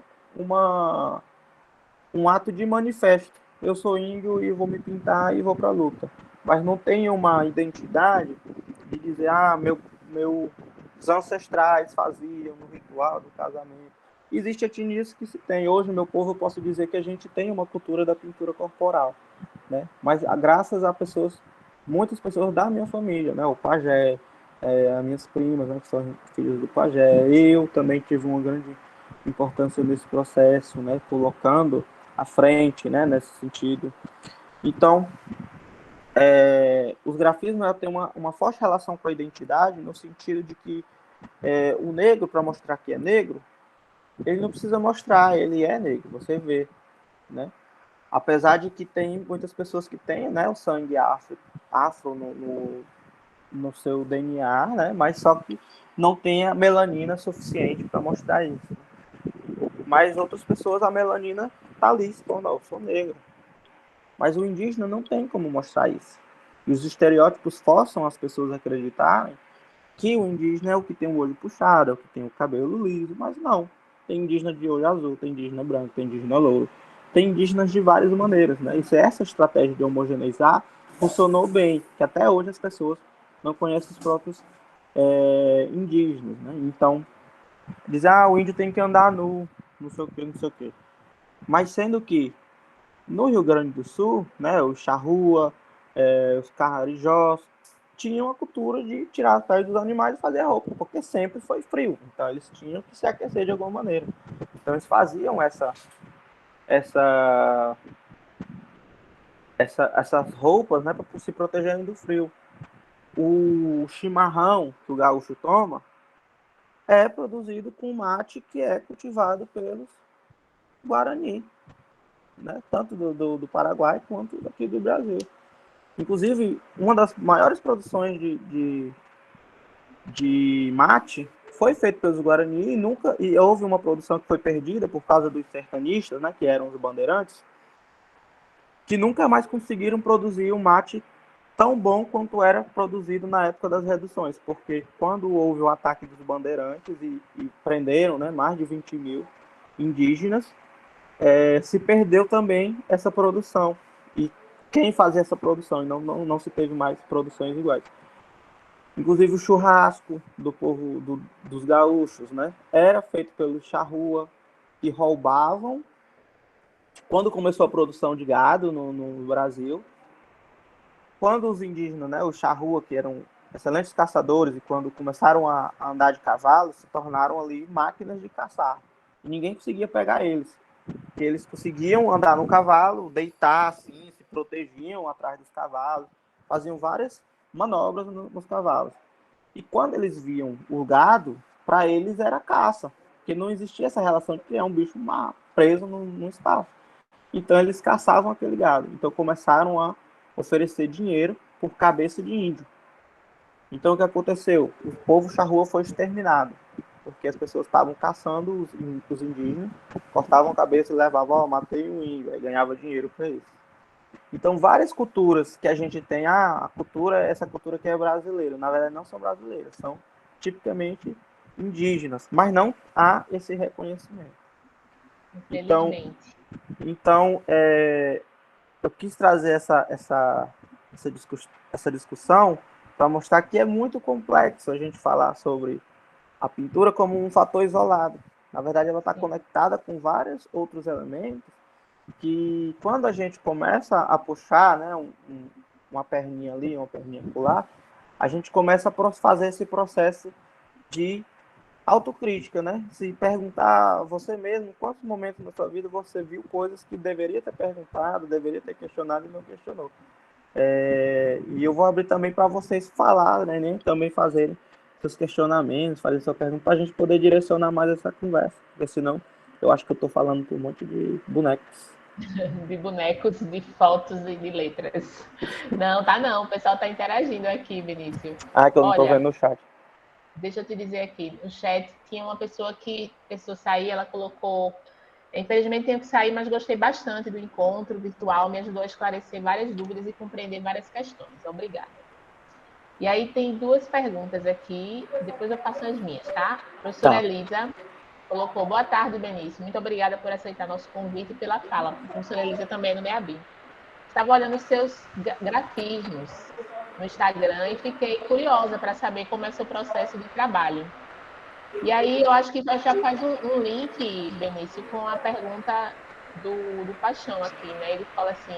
um ato de manifesto. Eu sou índio e vou me pintar e vou para a luta. Mas não tem uma identidade de dizer, meus ancestrais faziam no ritual do casamento. Existe etnias que se tem. Hoje, meu povo, eu posso dizer que a gente tem uma cultura da pintura corporal, né? Mas graças a muitas pessoas da minha família, né? O pajé, as minhas primas, né, que são filhos do pajé. Eu também tive uma grande importância nesse processo, né? Colocando à frente, né? Nesse sentido. Então, os grafismos têm uma forte relação com a identidade, no sentido de que o negro, para mostrar que é negro, ele não precisa mostrar, ele é negro, você vê, né? Apesar de que tem muitas pessoas que têm, né, o sangue afro no seu DNA, né? Mas só que não tem a melanina suficiente para mostrar isso. Mas outras pessoas, a melanina tá ali, não, eu sou negro. Mas o indígena não tem como mostrar isso. E os estereótipos forçam as pessoas a acreditarem que o indígena é o que tem o olho puxado, é o que tem o cabelo liso, mas não. Tem indígena de olho azul, tem indígena branco, tem indígena louro. Tem indígenas de várias maneiras, né? E essa estratégia de homogeneizar funcionou bem, que até hoje as pessoas não conhecem os próprios indígenas, né? Então, diz, o índio tem que andar nu, não sei o que, não sei o que. Mas sendo que No Rio Grande do Sul, né, os charrua, os carrarijós, tinham a cultura de tirar a pele dos animais e fazer roupa, porque sempre foi frio. Então eles tinham que se aquecer de alguma maneira. Então eles faziam essa, essas roupas, né, para se protegerem do frio. O chimarrão que o gaúcho toma é produzido com mate que é cultivado pelos Guarani, né, tanto do Paraguai quanto daqui do Brasil. Inclusive, uma das maiores produções de mate foi feita pelos Guarani e houve uma produção que foi perdida por causa dos sertanistas, né, que eram os bandeirantes, que nunca mais conseguiram produzir um mate tão bom quanto era produzido na época das reduções, porque quando houve o ataque dos bandeirantes e prenderam, né, mais de 20 mil indígenas, se perdeu também essa produção. E quem fazia essa produção? E não se teve mais produções iguais. Inclusive o churrasco do povo dos gaúchos, né, era feito pelos charrua, que roubavam. Quando começou a produção de gado no Brasil, quando os indígenas, né, os charrua, que eram excelentes caçadores, e quando começaram a andar de cavalo, se tornaram ali máquinas de caçar. E ninguém conseguia pegar eles. Porque eles conseguiam andar no cavalo, deitar assim, se protegiam atrás dos cavalos, faziam várias manobras nos cavalos. E quando eles viam o gado, para eles era caça, porque não existia essa relação de criar um bicho preso no espaço. Então eles caçavam aquele gado. Então começaram a oferecer dinheiro por cabeça de índio. Então o que aconteceu? O povo charrua foi exterminado, porque as pessoas estavam caçando os indígenas, cortavam a cabeça e levavam, ó, matei um índio, aí ganhava dinheiro para isso. Então várias culturas que a gente tem, a cultura, essa cultura que é brasileira, na verdade não são brasileiras, são tipicamente indígenas, mas não há esse reconhecimento. Então, Infelizmente. então eu quis trazer essa discussão para mostrar que é muito complexo a gente falar sobre a pintura como um fator isolado. Na verdade, ela está conectada com vários outros elementos que, quando a gente começa a puxar, né, uma perninha ali, uma perninha acolá, a gente começa a fazer esse processo de autocrítica, né? Se perguntar você mesmo, em quantos momentos da sua vida você viu coisas que deveria ter perguntado, deveria ter questionado e não questionou. E eu vou abrir também para vocês falarem, né? Também fazerem seus questionamentos, fazer sua pergunta, para a gente poder direcionar mais essa conversa, porque senão eu acho que eu estou falando com um monte de bonecos. De bonecos, de fotos e de letras. Não, tá não. O pessoal tá interagindo aqui, Benício. Ah, que eu não estou Olha, vendo no chat. deixa eu te dizer aqui, no chat tinha uma pessoa que precisou sair, ela colocou. Infelizmente tenho que sair, mas gostei bastante do encontro virtual, me ajudou a esclarecer várias dúvidas e compreender várias questões. Obrigada. E aí tem duas perguntas aqui, depois eu faço as minhas, tá? Professora Tá. Elisa colocou, boa tarde, Benício. Muito obrigada por aceitar nosso convite e pela fala. A professora Elisa também é no MEABI. Estava olhando seus grafismos no Instagram e fiquei curiosa para saber como é o seu processo de trabalho. E aí eu acho que já faz um link, Benício, com a pergunta do Paixão aqui, né? Ele fala assim,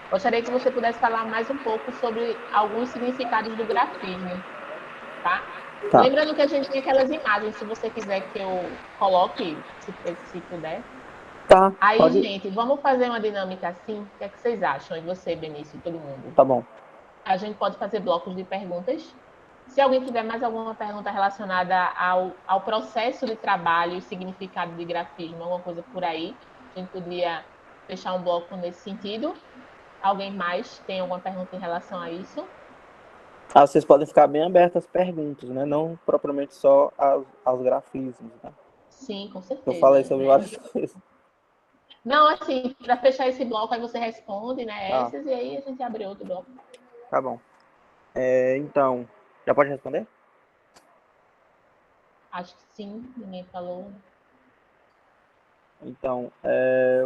gostaria que você pudesse falar mais um pouco sobre alguns significados do grafismo, tá? Tá. Lembrando que a gente tem aquelas imagens, se você quiser que eu coloque, se puder. Tá, Aí, pode. gente, vamos fazer uma dinâmica assim? O que é que vocês acham? E você, Benício, e todo mundo? Tá bom. A gente pode fazer blocos de perguntas. Se alguém tiver mais alguma pergunta relacionada ao processo de trabalho e significado de grafismo, alguma coisa por aí, a gente poderia fechar um bloco nesse sentido. Alguém mais tem alguma pergunta em relação a isso? Vocês podem ficar bem abertas às perguntas, né? Não propriamente só aos grafismos, né? Sim, com Eu certeza. falei sobre várias coisas. Não, assim, para fechar esse bloco, aí você responde, né? Tá. Essas, e aí a gente abre outro bloco. Tá bom. Então, já pode responder? Acho que sim, ninguém falou. Então,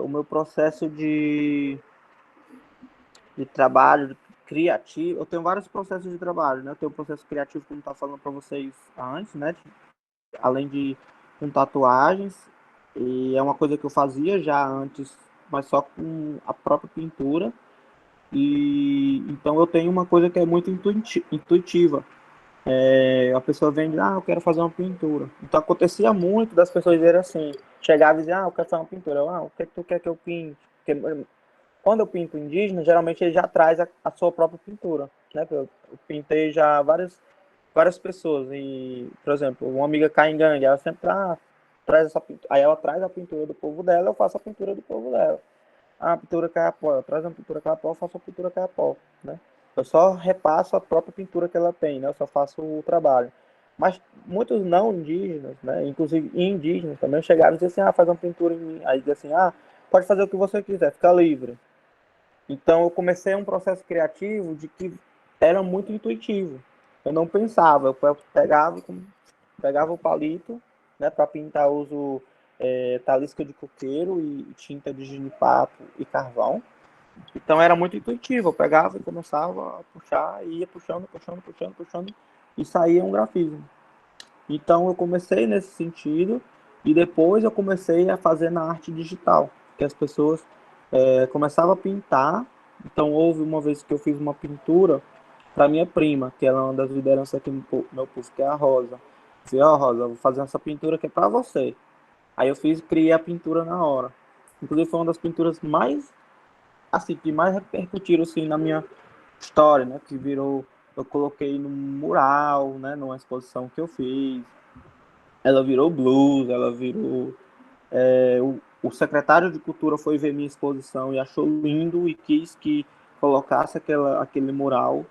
o meu processo de trabalho criativo, eu tenho vários processos de trabalho, né? Eu tenho o processo criativo, como eu estava falando para vocês antes, né? Além de com tatuagens, e é uma coisa que eu fazia já antes mas só com a própria pintura. E então eu tenho uma coisa que é muito intuitiva. A pessoa vem e diz, eu quero fazer uma pintura. Então acontecia muito das pessoas dizerem assim, chegava e dizia, eu quero fazer uma pintura. O que tu quer que eu pinte? Porque quando eu pinto indígena, geralmente ele já traz a sua própria pintura, né? Eu pintei já várias pessoas e, por exemplo, uma amiga caingangue, ela sempre traz essa pintura, aí ela traz a pintura do povo dela, eu faço a pintura do povo dela. A pintura caiapó, ela traz uma pintura caiapó, eu faço a pintura caiapó, né? Eu só repasso a própria pintura que ela tem, né? Eu só faço o trabalho. Mas muitos não indígenas, né? Inclusive indígenas também chegaram e diziam assim, faz uma pintura em mim. Aí dizia assim, pode fazer o que você quiser, fica livre. Então eu comecei um processo criativo de que era muito intuitivo. Eu não pensava, eu pegava o palito, né, para pintar, eu uso talisca de coqueiro e tinta de genipapo e carvão. Então era muito intuitivo, eu pegava e começava a puxar, e ia puxando, e saía um grafismo. Então eu comecei nesse sentido, e depois eu comecei a fazer na arte digital, que as pessoas começavam a pintar. Então houve uma vez que eu fiz uma pintura para minha prima, que ela é uma das lideranças aqui no meu povo, que é a Rosa. Eu falei, Rosa, eu vou fazer essa pintura que é para você. Aí eu criei a pintura na hora. Inclusive foi uma das pinturas mais, assim, que mais repercutiram, assim, na minha história, né? Que virou, eu coloquei num mural, né? Numa exposição que eu fiz. Ela virou blues, ela virou... o secretário de Cultura foi ver minha exposição e achou lindo e quis que colocasse aquele mural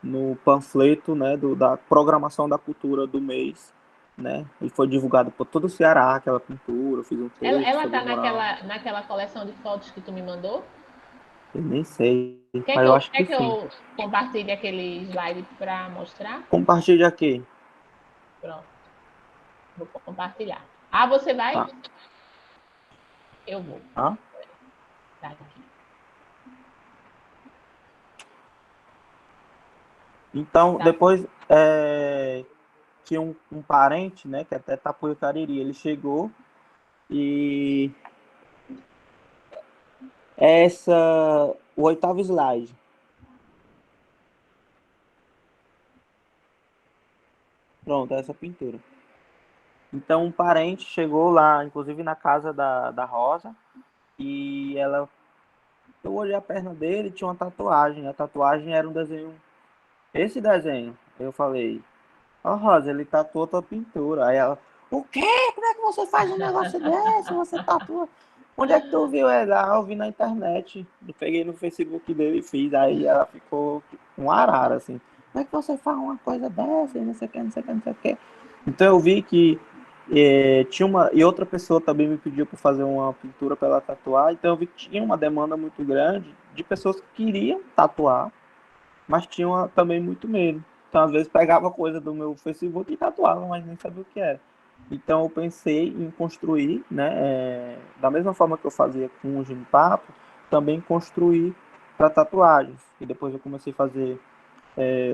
no panfleto, né, da programação da cultura do mês, né? E foi divulgado por todo o Ceará aquela pintura, eu fiz um texto Ela sobre tá o mural. naquela coleção de fotos que tu me mandou? Eu nem sei, Quer mas que eu eu, acho quer que que sim. eu compartilhe aquele slide para mostrar? Compartilhe aqui. Pronto, vou compartilhar. Você vai? Tá. Eu vou. Tá? Tá aqui. Então, Tá. depois tinha um parente, né, que até Tapuio Cariri, ele chegou e o oitavo slide. Pronto, essa pintura. Então, um parente chegou lá, inclusive na casa da Rosa, e eu olhei a perna dele, tinha uma tatuagem. A tatuagem era um desenho, esse desenho. Eu falei, Rosa, ele tatuou tua pintura. Aí ela, o quê? Como é que você faz um negócio desse? Você tatua? Onde é que tu viu? Eu vi na internet. Eu peguei no Facebook dele e fiz. Aí ela ficou um arara, assim. Como é que você faz uma coisa dessa? Não sei o que, não sei o que, não sei o que. Então eu vi que tinha e outra pessoa também me pediu para fazer uma pintura para ela tatuar. Então eu vi que tinha uma demanda muito grande de pessoas que queriam tatuar, mas tinham também muito medo. Então, às vezes, pegava coisa do meu Facebook e tatuava, mas nem sabia o que era. Então, eu pensei em construir, né, da mesma forma que eu fazia com o Genipapo, também construir para tatuagens. E depois eu comecei a fazer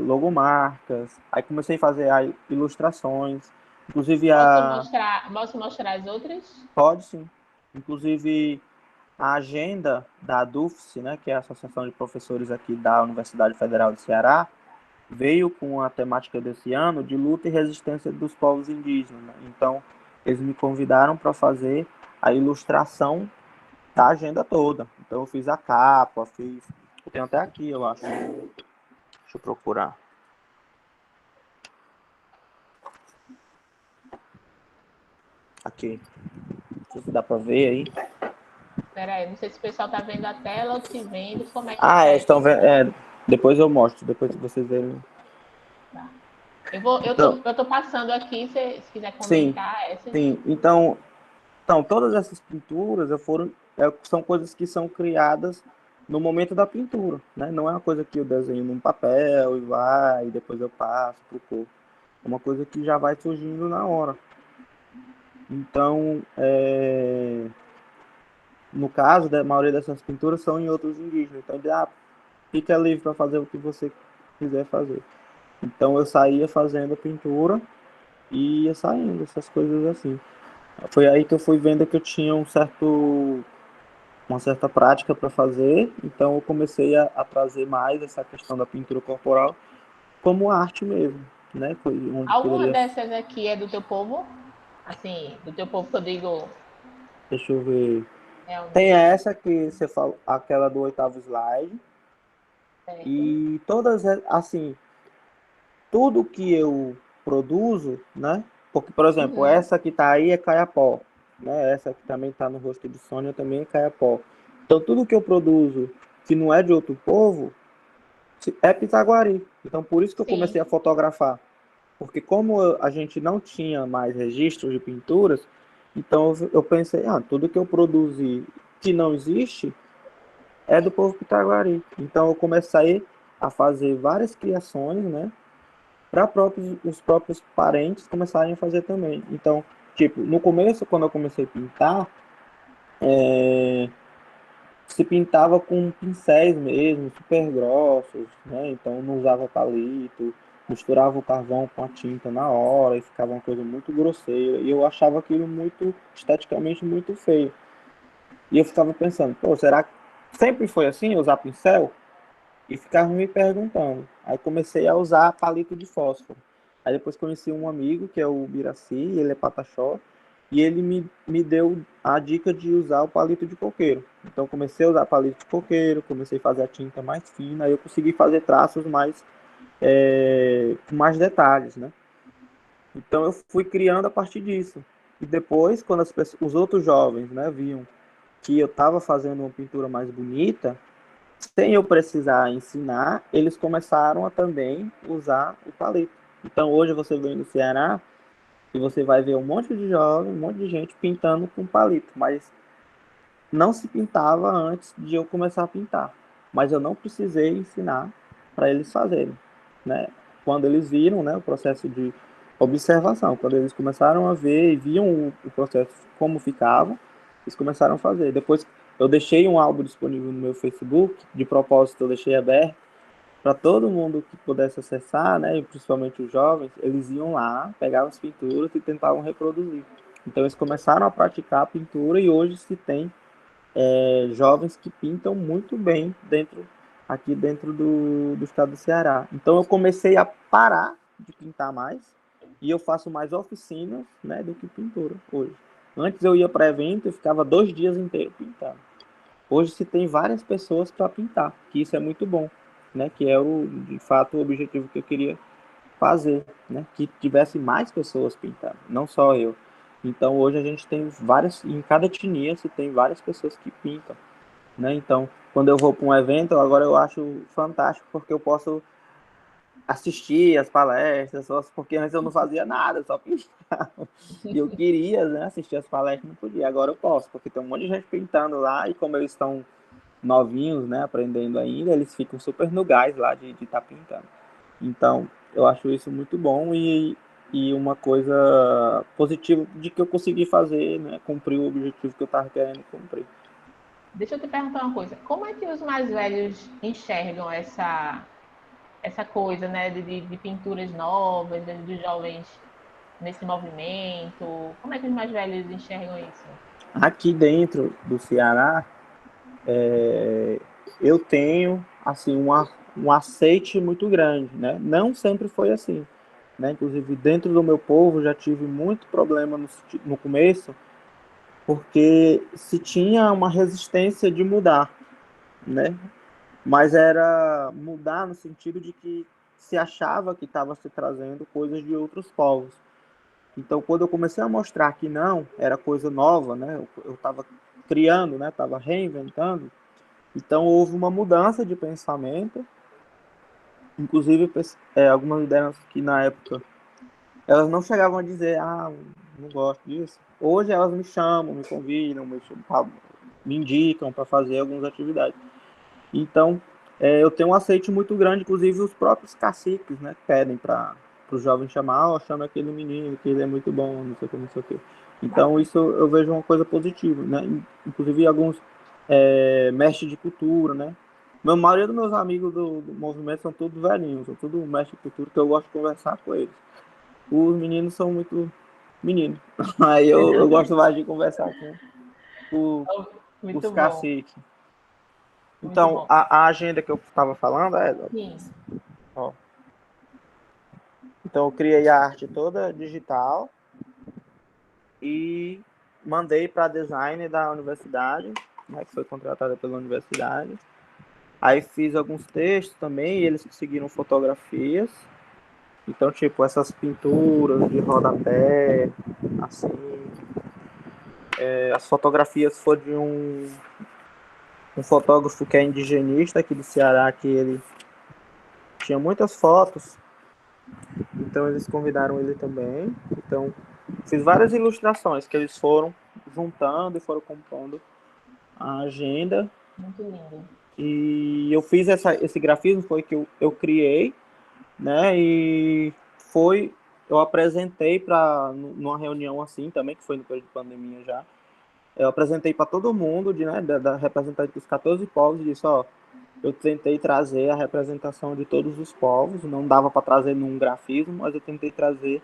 logomarcas, aí comecei a fazer ilustrações, inclusive Posso mostrar as outras? Pode sim. Inclusive, a agenda da ADUFSE, né, que é a Associação de Professores aqui da Universidade Federal do Ceará, veio com a temática desse ano de luta e resistência dos povos indígenas, né? Então, eles me convidaram para fazer a ilustração da agenda toda. Então, eu fiz a capa, eu tenho até aqui, eu acho. Deixa eu procurar. Aqui. Não sei se dá para ver aí. Espera aí, não sei se o pessoal tá vendo a tela ou se vendo, como é que tá Estão aí? vendo. Depois eu mostro, depois que vocês verem. Tá. Então, Eu tô passando aqui, se quiser sim, comentar essa. sim. Então, todas essas pinturas são coisas que são criadas no momento da pintura, né? Não é uma coisa que eu desenho num papel e depois eu passo pro corpo. É uma coisa que já vai surgindo na hora. Então, no caso, a maioria dessas pinturas são em outros indígenas. Então, fica livre para fazer o que você quiser fazer. Então, eu saía fazendo a pintura e ia saindo, essas coisas assim. Foi aí que eu fui vendo que eu tinha um certo uma certa prática para fazer, então eu comecei a trazer mais essa questão da pintura corporal como arte mesmo, né? Foi onde Alguma poderia, dessas aqui é do teu povo? Assim, do teu povo que eu digo deixa eu ver, tem realmente, essa que você falou, aquela do oitavo slide, certo? e todas, assim, tudo que eu produzo, né? Porque, por exemplo, Uhum. essa que tá aí é caiapó, né? Essa que também tá no rosto de Sônia também é caiapó. Então, tudo que eu produzo que não é de outro povo é Pitaguari. Então, por isso que eu comecei Sim, a fotografar. Porque como a gente não tinha mais registros de pinturas, então eu pensei, tudo que eu produzi que não existe é do povo Pitaguari. Então eu comecei a fazer várias criações, né? Para os próprios parentes começarem a fazer também. Então, tipo, no começo, quando eu comecei a pintar, se pintava com pincéis mesmo, super grossos, né? Então não usava palito, misturava o carvão com a tinta na hora e ficava uma coisa muito grosseira. E eu achava aquilo muito, esteticamente, muito feio. E eu ficava pensando, pô, será que sempre foi assim, usar pincel? E ficava me perguntando. Aí comecei a usar palito de fósforo. Aí depois conheci um amigo, que é o Biraci, ele é pataxó, e ele me deu a dica de usar o palito de coqueiro. Então comecei a usar palito de coqueiro, comecei a fazer a tinta mais fina, aí eu consegui fazer traços mais com mais detalhes, né? Então eu fui criando a partir disso. E depois, quando os outros jovens, né, viam que eu estava fazendo uma pintura mais bonita, sem eu precisar ensinar, eles começaram a também usar o palito. Então hoje você vem no Ceará e você vai ver um monte de jovens, um monte de gente pintando com palito, mas não se pintava antes de eu começar a pintar. Mas eu não precisei ensinar para eles fazerem, né? Quando eles viram, né, o processo de observação, quando eles começaram a ver e viam o processo como ficava, eles começaram a fazer. Depois eu deixei um álbum disponível no meu Facebook, de propósito eu deixei aberto para todo mundo que pudesse acessar, né, e principalmente os jovens, eles iam lá, pegavam as pinturas e tentavam reproduzir. Então eles começaram a praticar a pintura e hoje se tem jovens que pintam muito bem aqui dentro do estado do Ceará. Então eu comecei a parar de pintar mais e eu faço mais oficinas, né, do que pintura hoje. Antes eu ia para evento e ficava 2 dias inteiros pintando. Hoje se tem várias pessoas para pintar, que isso é muito bom, né? Que é de fato o objetivo que eu queria fazer, né? Que tivesse mais pessoas pintando, não só eu. Então hoje a gente tem várias, em cada etnia se tem várias pessoas que pintam, né? Então quando eu vou para um evento, agora eu acho fantástico porque eu posso assistir as palestras, porque antes eu não fazia nada, só pintava. E eu queria, né, assistir as palestras, não podia. Agora eu posso, porque tem um monte de gente pintando lá e como eles estão novinhos, né, aprendendo ainda, eles ficam super no gás lá de estar pintando. Então, eu acho isso muito bom e uma coisa positiva de que eu consegui fazer, né, cumprir o objetivo que eu estava querendo cumprir. deixa eu te perguntar uma coisa. Como é que os mais velhos enxergam essa coisa, né, de pinturas novas, dos jovens nesse movimento? Como é que os mais velhos enxergam isso? Aqui dentro do Ceará, eu tenho assim um aceite muito grande, né? Não sempre foi assim, né? Inclusive dentro do meu povo já tive muito problema no começo, porque se tinha uma resistência de mudar, né? Mas era mudar no sentido de que se achava que estava se trazendo coisas de outros povos. Então, quando eu comecei a mostrar que não, era coisa nova, né? Eu estava criando, né? Estava reinventando. Então, houve uma mudança de pensamento. Inclusive, algumas lideranças que na época elas não chegavam a dizer, não gosto disso. Hoje elas me chamam, me convidam, me indicam para fazer algumas atividades. Então, eu tenho um aceite muito grande, inclusive os próprios caciques, né, pedem para os jovens chamar, chama aquele menino, que ele é muito bom, não sei o que, não sei o que. Então, isso eu vejo uma coisa positiva, né? Inclusive alguns mestres de cultura, né? A maioria dos meus amigos do movimento são todos velhinhos, são todos mestres de cultura que eu gosto de conversar com eles. Os meninos são muito meninos. Aí eu gosto mais de conversar com Muito os bom. caciques. Muito Então, bom. a agenda que eu estava falando Sim. ó. Então, eu criei a arte toda digital e mandei para a design da universidade, né, que foi contratada pela universidade. Aí fiz alguns textos também, e eles conseguiram fotografias. Então, tipo, essas pinturas de rodapé, assim. As fotografias foram de um fotógrafo que é indigenista aqui do Ceará, que ele tinha muitas fotos. Então, eles convidaram ele também. Então, fiz várias ilustrações que eles foram juntando e foram compondo a agenda. Muito lindo. E eu fiz esse grafismo, foi que eu criei, né? E eu apresentei numa reunião assim também, que foi no período de pandemia já. Eu apresentei para todo mundo, da representante dos 14 povos, e disse, ó, eu tentei trazer a representação de todos os povos, não dava para trazer num grafismo, mas eu tentei trazer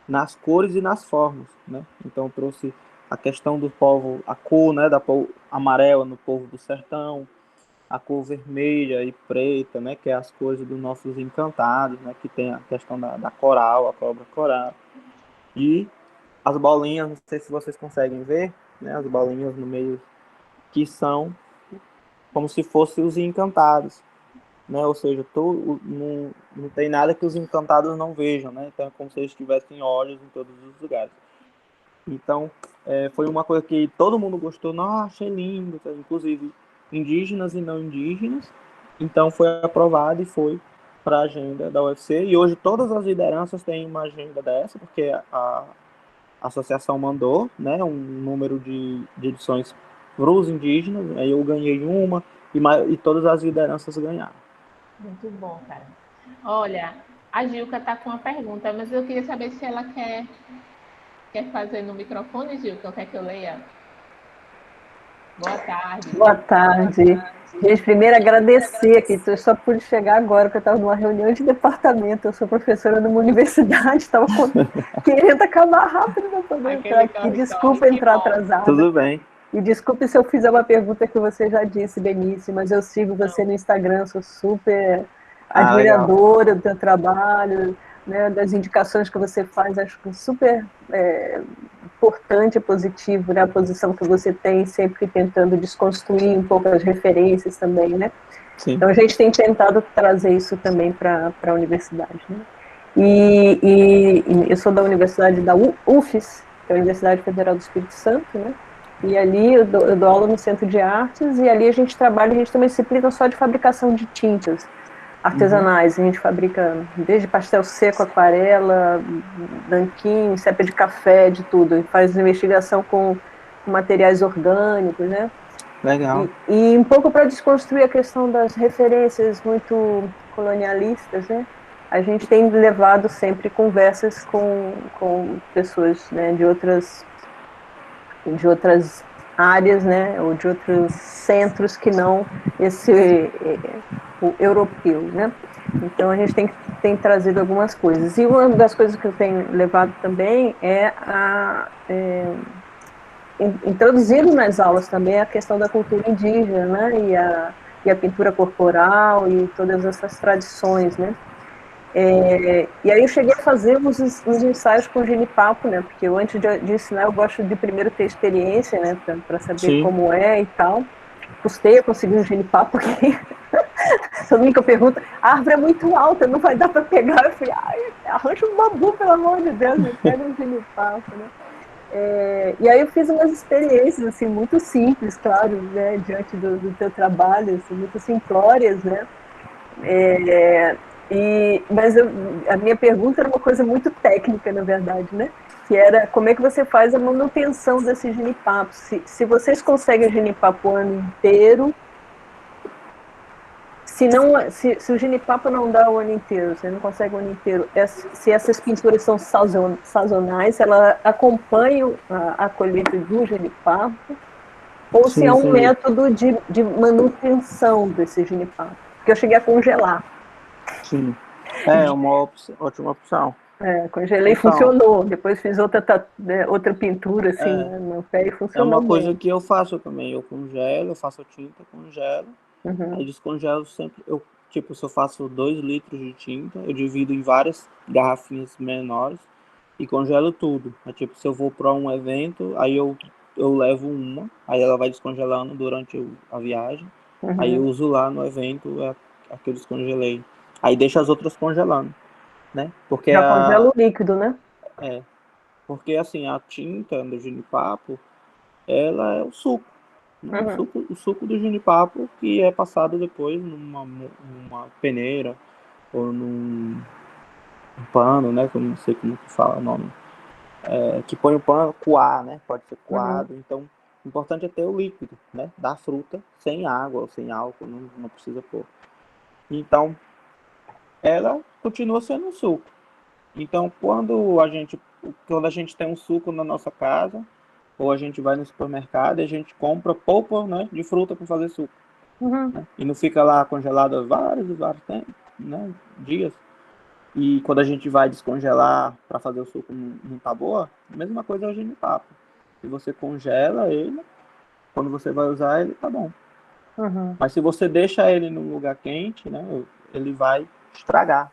nas cores e nas formas, né? Então eu trouxe a questão do povo, a cor, né, da cor amarela no povo do sertão, a cor vermelha e preta, né, que é as cores dos nossos encantados, né, que tem a questão da coral, a cobra coral. E as bolinhas, não sei se vocês conseguem ver, né, as bolinhas no meio, que são como se fossem os encantados, né, ou seja, não tem nada que os encantados não vejam, né, então é como se eles tivessem olhos em todos os lugares. Então, foi uma coisa que todo mundo gostou, nossa, achei lindo, inclusive indígenas e não indígenas. Então, foi aprovado e foi para a agenda da UFC. E hoje todas as lideranças têm uma agenda dessa, porque a associação mandou, né, um número de edições para os indígenas. Aí eu ganhei uma e todas as lideranças ganharam. Muito bom, cara. Olha, a Gilca está com uma pergunta, mas eu queria saber se ela quer fazer no microfone, Gilca, quer que eu leia? Boa tarde. Boa tarde. Gente, primeiro agradecer que eu só pude chegar agora, porque eu estava numa reunião de departamento, eu sou professora numa universidade, estava querendo acabar rápido para poder entrar aqui. Desculpa entrar atrasada. Tudo bem. E desculpe se eu fizer uma pergunta que você já disse, Benício, mas eu sigo você no Instagram, sou super admiradora do teu trabalho, né, das indicações que você faz, acho que super importante e positivo, né, a posição que você tem, sempre tentando desconstruir um pouco as referências também, né? Sim. Então a gente tem tentado trazer isso também para a universidade, né? E eu sou da Universidade da UFES, que é a Universidade Federal do Espírito Santo, né? E ali eu dou aula no Centro de Artes, e ali a gente tem uma disciplina só de fabricação de tintas artesanais. A gente fabrica desde pastel seco, aquarela, nanquim, cepa de café, de tudo. E faz investigação com materiais orgânicos, né? Legal. E um pouco para desconstruir a questão das referências muito colonialistas, né? A gente tem levado sempre conversas com pessoas, né, de outras áreas, né, ou de outros centros que não o europeu, né? Então a gente tem trazido algumas coisas. E uma das coisas que eu tenho levado também é introduzido nas aulas também a questão da cultura indígena, né, e a pintura corporal e todas essas tradições, né? E aí eu cheguei a fazer uns ensaios com genipapo, né? Porque eu, antes de ensinar, eu gosto de primeiro ter experiência, né? Para saber Sim. como é e tal. Custei a conseguir um genipapo, porque todo mundo que eu pergunto, a árvore é muito alta, não vai dar para pegar. Eu falei, arranja um bambu, pelo amor de Deus, me pega um genipapo, né? E aí eu fiz umas experiências, assim, muito simples, claro, né? Diante do teu trabalho, assim, muito simplórias, né? Mas a minha pergunta era uma coisa muito técnica, na verdade, né? Que era como é que você faz a manutenção desse genipapo. Se vocês conseguem o genipapo o ano inteiro, se o genipapo não dá o ano inteiro, você não consegue o ano inteiro, se essas pinturas são sazonais, elas acompanham a colheita do genipapo, ou se é um método de manutenção desse genipapo. Porque eu cheguei a congelar. Sim, é uma ótima opção. Congelei e Então, funcionou. Depois fiz outra pintura assim, é, né, no pé e é funcionou uma coisa bem. que eu faço também. Eu congelo, eu faço tinta, congelo. Uhum, Aí descongelo sempre. Tipo, se eu faço 2 litros de tinta, eu divido em várias garrafinhas menores e congelo tudo. Aí, tipo, se eu vou para um evento, aí eu levo uma, aí ela vai descongelando durante a viagem. Aí eu uhum. uso lá no evento a que eu descongelei. Aí deixo as outras congelando, né? Já congela o líquido, né? É, porque assim, a tinta do jenipapo, ela é o suco, né? Uhum, O suco do jenipapo que é passado depois numa peneira ou num pano, né? Que eu não sei como que fala o nome. Que põe o pano, coar, né? Pode ser uhum, coado. Então, o importante é ter o líquido, né? Da fruta, sem água ou sem álcool, não precisa pôr. Então, ela continua sendo um suco. Então, quando a gente tem um suco na nossa casa, ou a gente vai no supermercado e a gente compra polpa, né, de fruta para fazer suco, uhum, né? E não fica lá congelada vários e vários tempos, né, dias. E quando a gente vai descongelar para fazer o suco não tá boa, a mesma coisa é o genipapo. Se você congela ele, quando você vai usar ele, tá bom. uhum, Mas se você deixa ele num lugar quente, né, ele vai estragar,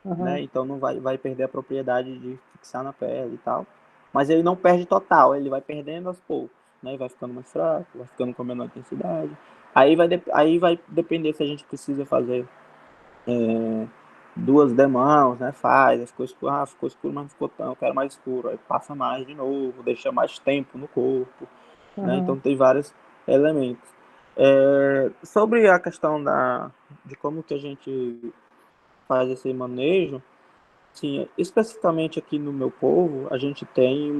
né? uhum, Então não vai perder a propriedade de fixar na pele e tal. Mas ele não perde total, ele vai perdendo aos poucos, né? Vai ficando mais fraco, vai ficando com menor intensidade. Aí vai depender se a gente precisa fazer 2 demãos, né? Faz, ficou escuro, mas não ficou tão, eu quero mais escuro. Aí passa mais de novo, deixa mais tempo no corpo, né? Então uhum. tem vários elementos. Sobre a questão de como que a gente faz esse manejo, sim, especificamente aqui no meu povo, a gente tem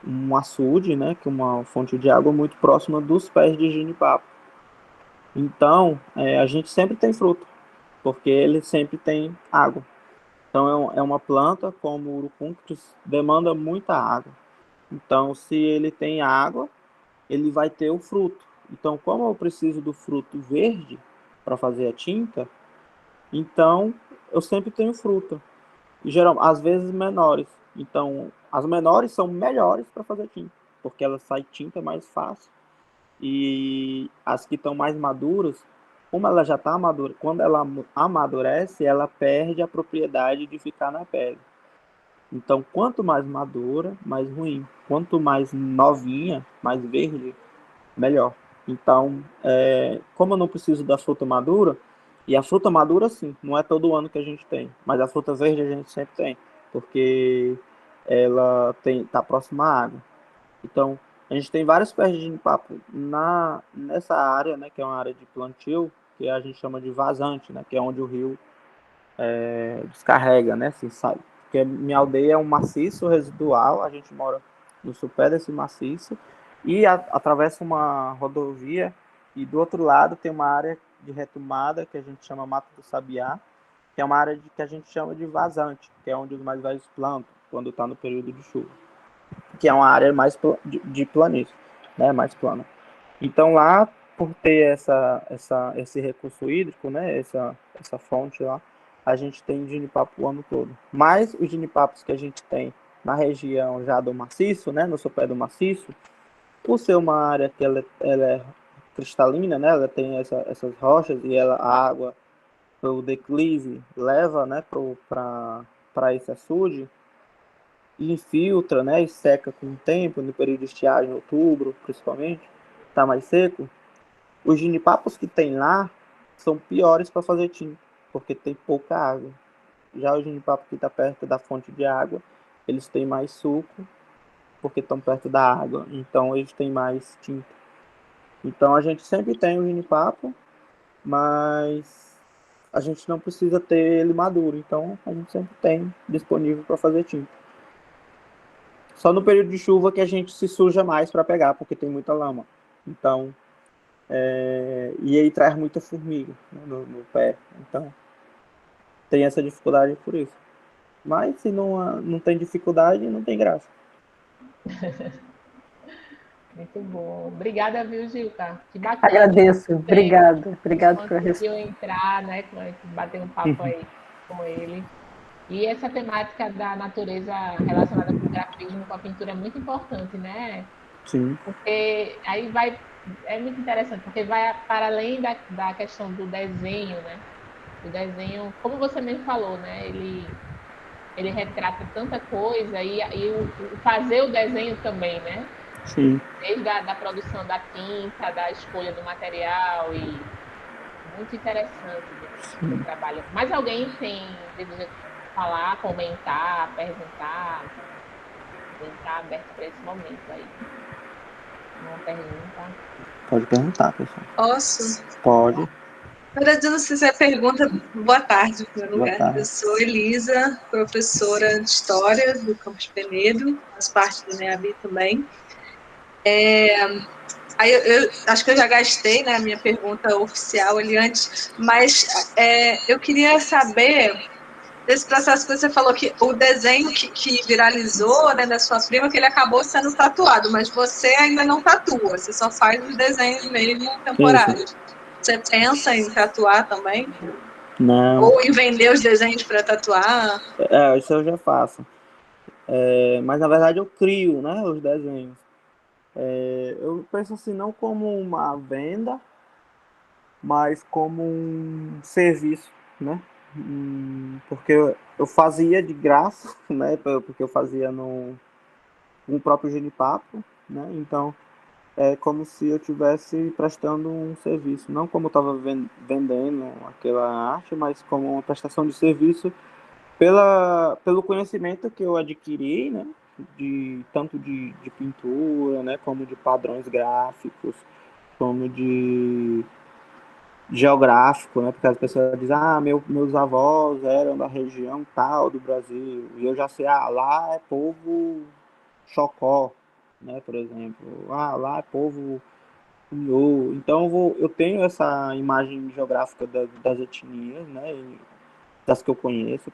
um açude, né, que é uma fonte de água muito próxima dos pés de jenipapo. Então, a gente sempre tem fruto, porque ele sempre tem água. Então, é uma planta como o urucum que demanda muita água. Então, se ele tem água, ele vai ter o fruto. Então, como eu preciso do fruto verde para fazer a tinta, então eu sempre tenho fruta. E às vezes menores. Então, as menores são melhores para fazer tinta, porque elas saem tinta mais fácil. E as que estão mais maduras, como ela já está madura, quando ela amadurece, ela perde a propriedade de ficar na pele. Então, quanto mais madura, mais ruim. Quanto mais novinha, mais verde, melhor. Então, como eu não preciso da fruta madura, e a fruta madura, sim, não é todo ano que a gente tem, mas a fruta verde a gente sempre tem, porque ela está próxima à água. Então, a gente tem vários pés de jenipapo nessa área, né, que é uma área de plantio, que a gente chama de vazante, né, que é onde o rio descarrega, né, assim, sabe? Porque minha aldeia é um maciço residual, a gente mora no supé desse maciço, e atravessa uma rodovia, e do outro lado tem uma área de retomada, que a gente chama Mato do Sabiá, que é uma área que a gente chama de vazante, que é onde os mais velhos plantam, quando está no período de chuva, que é uma área mais de planície, né, mais plana. Então lá, por ter esse recurso hídrico, né, essa fonte lá, a gente tem genipapo o ano todo. Mas os genipapos que a gente tem na região já do maciço, né, no sopé do maciço, por ser uma área que ela é cristalina, né, ela tem essas rochas e a água pelo declive leva, né, para esse açude e infiltra, né, e seca com o tempo, no período de estiagem, outubro, principalmente, está mais seco. Os genipapos que tem lá são piores para fazer tinta, porque tem pouca água. Já o genipapo que está perto da fonte de água, eles têm mais suco, porque estão perto da água, então eles têm mais tinta. Então a gente sempre tem o genipapo, mas a gente não precisa ter ele maduro, então a gente sempre tem disponível para fazer tinta. Só no período de chuva que a gente se suja mais para pegar, porque tem muita lama. Então, e aí traz muita formiga, né, no pé. Então, tem essa dificuldade por isso. Mas se não tem dificuldade, não tem graça. Muito bom. Obrigada, viu, Gilca? Que bacana. Agradeço, Você obrigado por conseguiu entrar, né? Bater um papo aí com ele. E essa temática da natureza relacionada com o grafismo, com a pintura é muito importante, né? Sim, Porque aí vai, é muito interessante, porque vai para além da questão do desenho, né? O desenho, como você mesmo falou, né? Ele retrata tanta coisa e o fazer o desenho também, né? sim. Desde da produção da tinta, da escolha do material e muito interessante o seu trabalho. Mais alguém tem deseja falar, comentar, perguntar? A gente está aberto para esse momento aí. Uma pergunta. Pode perguntar, pessoal. Posso? Pode. Na verdade, eu não sei se é pergunta. Boa tarde, em primeiro Boa lugar. tarde. Eu sou Elisa, professora de História do Campus Penedo, faço parte do NEABI também. Aí eu acho que eu já gastei, né, a minha pergunta oficial ali antes, mas eu queria saber desse processo que você falou, que o desenho que viralizou, né, da sua prima, que ele acabou sendo tatuado, mas você ainda não tatua, você só faz os desenhos mesmo temporários. Você pensa em tatuar também? Não, Ou em vender os desenhos para tatuar? isso eu já faço. Mas na verdade eu crio, né, os desenhos. Eu penso assim, não como uma venda, mas como um serviço, né? Porque eu fazia de graça, né? Porque eu fazia no próprio Genipapo, né? Então é como se eu estivesse prestando um serviço, não como eu estava vendendo aquela arte, mas como uma prestação de serviço pelo conhecimento que eu adquiri, né? Tanto de pintura, né? Como de padrões gráficos, como de geográfico, né? Porque as pessoas dizem, meus avós eram da região tal do Brasil, e eu já sei, lá é povo Chocó, né? Por exemplo, lá é povo Inhô. Então eu tenho essa imagem geográfica das etnias, né? Das que eu conheço,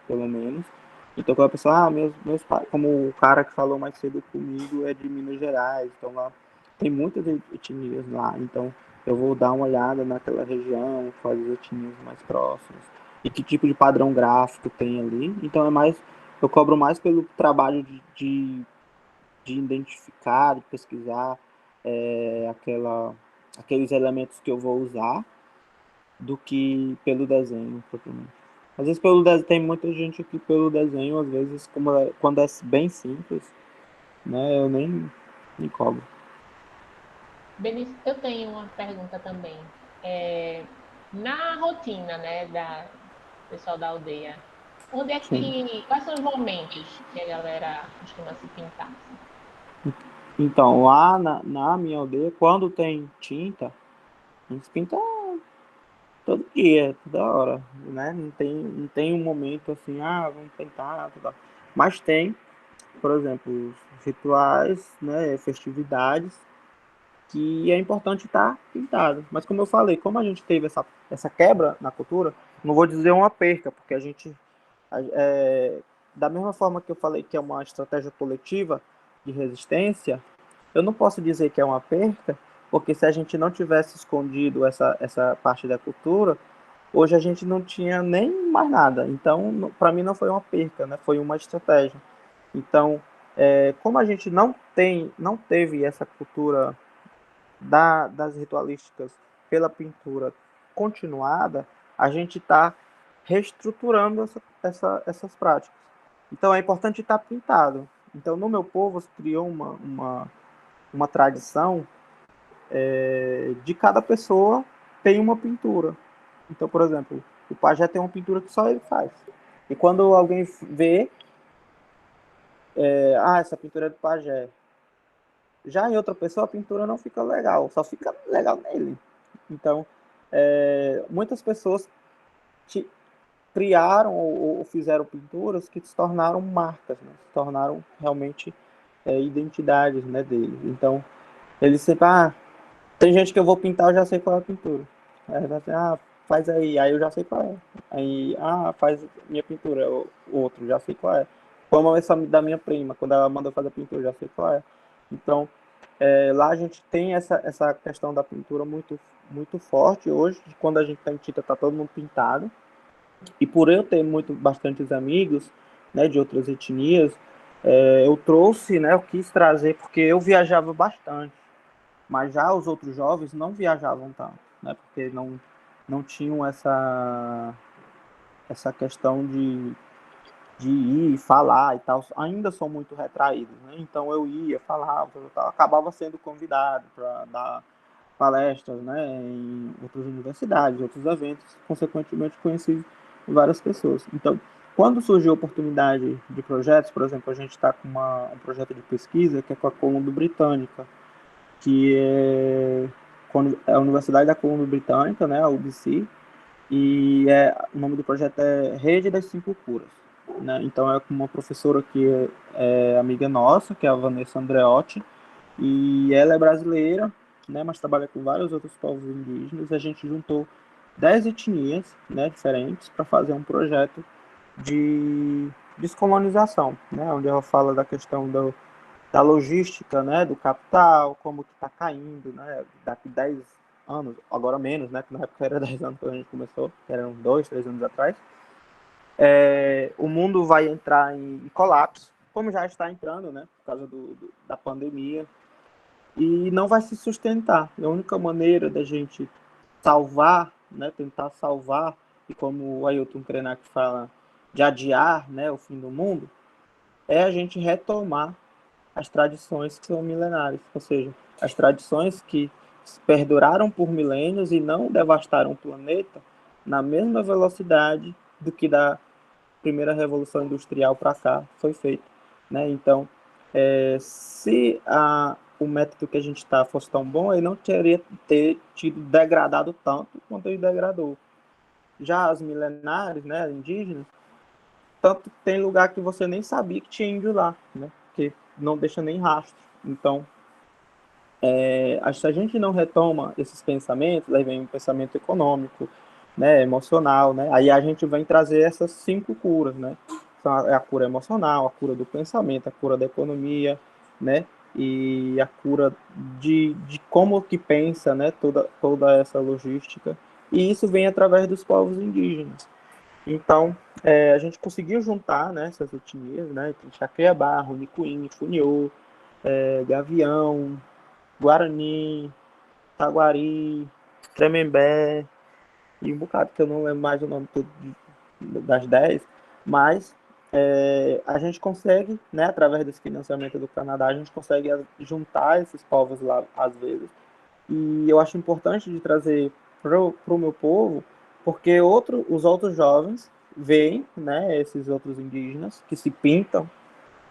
pelo menos. Então, quando a pessoa, meus pais, como o cara que falou mais cedo comigo é de Minas Gerais, então lá tem muitas etnias lá, então eu vou dar uma olhada naquela região, quais as etnias mais próximas, e que tipo de padrão gráfico tem ali. Então eu cobro mais pelo trabalho de identificar, de pesquisar aqueles elementos que eu vou usar, do que pelo desenho, propriamente. Às vezes pelo desenho, tem muita gente que pelo desenho, às vezes, quando é bem simples, né, eu nem cobro. Benício, eu tenho uma pergunta também. Na rotina, né, da pessoal da aldeia, Sim. quais são os momentos que a galera costuma se pintar? Assim? Então, lá na minha aldeia, quando tem tinta, a gente pinta todo dia, toda hora, né? Não tem um momento assim, vamos pintar, toda. Mas tem, por exemplo, rituais, né, festividades, que é importante estar pintado. Mas como eu falei, como a gente teve essa quebra na cultura, não vou dizer uma perca, porque a gente, da mesma forma que eu falei que é uma estratégia coletiva de resistência, eu não posso dizer que é uma perca, porque se a gente não tivesse escondido essa parte da cultura, hoje a gente não tinha nem mais nada. Então, para mim não foi uma perca, né? Foi uma estratégia. Então, como a gente não teve essa cultura das ritualísticas pela pintura continuada, a gente está reestruturando essas práticas. Então é importante estar pintado. Então no meu povo se criou uma tradição de cada pessoa tem uma pintura. Então, por exemplo, o pajé tem uma pintura que só ele faz. E quando alguém vê, essa pintura é do pajé. Já em outra pessoa, a pintura não fica legal, só fica legal nele. Então, muitas pessoas criaram ou fizeram pinturas que se tornaram marcas, né? Se tornaram realmente identidades, né, deles. Então, eles sempre, tem gente que eu vou pintar, eu já sei qual é a pintura. Aí vai assim, faz aí eu já sei qual é. Aí, faz minha pintura, o outro, já sei qual é. Como essa da minha prima, quando ela manda fazer a pintura, eu já sei qual é. Então, lá a gente tem essa questão da pintura muito, muito forte hoje, quando a gente tem tinta, tá todo mundo pintado. E por eu ter bastantes amigos, né, de outras etnias, eu trouxe, né, eu quis trazer, porque eu viajava bastante, mas já os outros jovens não viajavam tanto, né, porque não tinham essa questão de ir falar e tal, ainda são muito retraídos, né? Então eu ia, falava, acabava sendo convidado para dar palestras, né, em outras universidades, outros eventos, consequentemente conheci várias pessoas. Então, quando surgiu a oportunidade de projetos, por exemplo, a gente está com um projeto de pesquisa que é com a Colômbia Britânica, que é a Universidade da Colômbia Britânica, né, a UBC, e o nome do projeto é Rede das Cinco Curas. Né? Então é com uma professora que é amiga nossa, que é a Vanessa Andreotti, e ela é brasileira, né, mas trabalha com vários outros povos indígenas. A gente juntou 10 etnias, né, diferentes para fazer um projeto de descolonização, né, onde ela fala da questão da logística, né, do capital, como que está caindo, né, daqui 10 anos, agora menos, né, que na época era 10 anos quando a gente começou, que eram 2, 3 anos atrás, o mundo vai entrar em colapso, como já está entrando, né, por causa da pandemia, e não vai se sustentar. A única maneira da gente salvar, né, tentar salvar, e como o Ailton Krenak fala, de adiar, né, o fim do mundo, é a gente retomar as tradições que são milenares, ou seja, as tradições que perduraram por milênios e não devastaram o planeta na mesma velocidade do que da primeira revolução industrial para cá foi feito, né? Então, se o método que a gente está fosse tão bom, ele não teria tido degradado tanto quanto ele degradou. Já as milenares, né, indígenas, tanto tem lugar que você nem sabia que tinha índio lá, né? Porque não deixa nem rastro. Então, se a gente não retoma esses pensamentos, aí vem o pensamento econômico, né, emocional, né? Aí a gente vem trazer essas 5 curas, né? Então, a cura emocional, a cura do pensamento, a cura da economia, né? E a cura de como que pensa, né? Toda essa logística. E isso vem através dos povos indígenas. Então, a gente conseguiu juntar, né, essas etnias, né? Chacriabá, Runicuim, Funiô, Gavião, Guarani, Taguari, Tremembé e um bocado que eu não lembro mais o nome todo das 10, mas a gente consegue, né, através desse financiamento do Canadá, a gente consegue juntar esses povos lá às vezes. E eu acho importante de trazer para o meu povo, porque os outros jovens veem, né, esses outros indígenas que se pintam,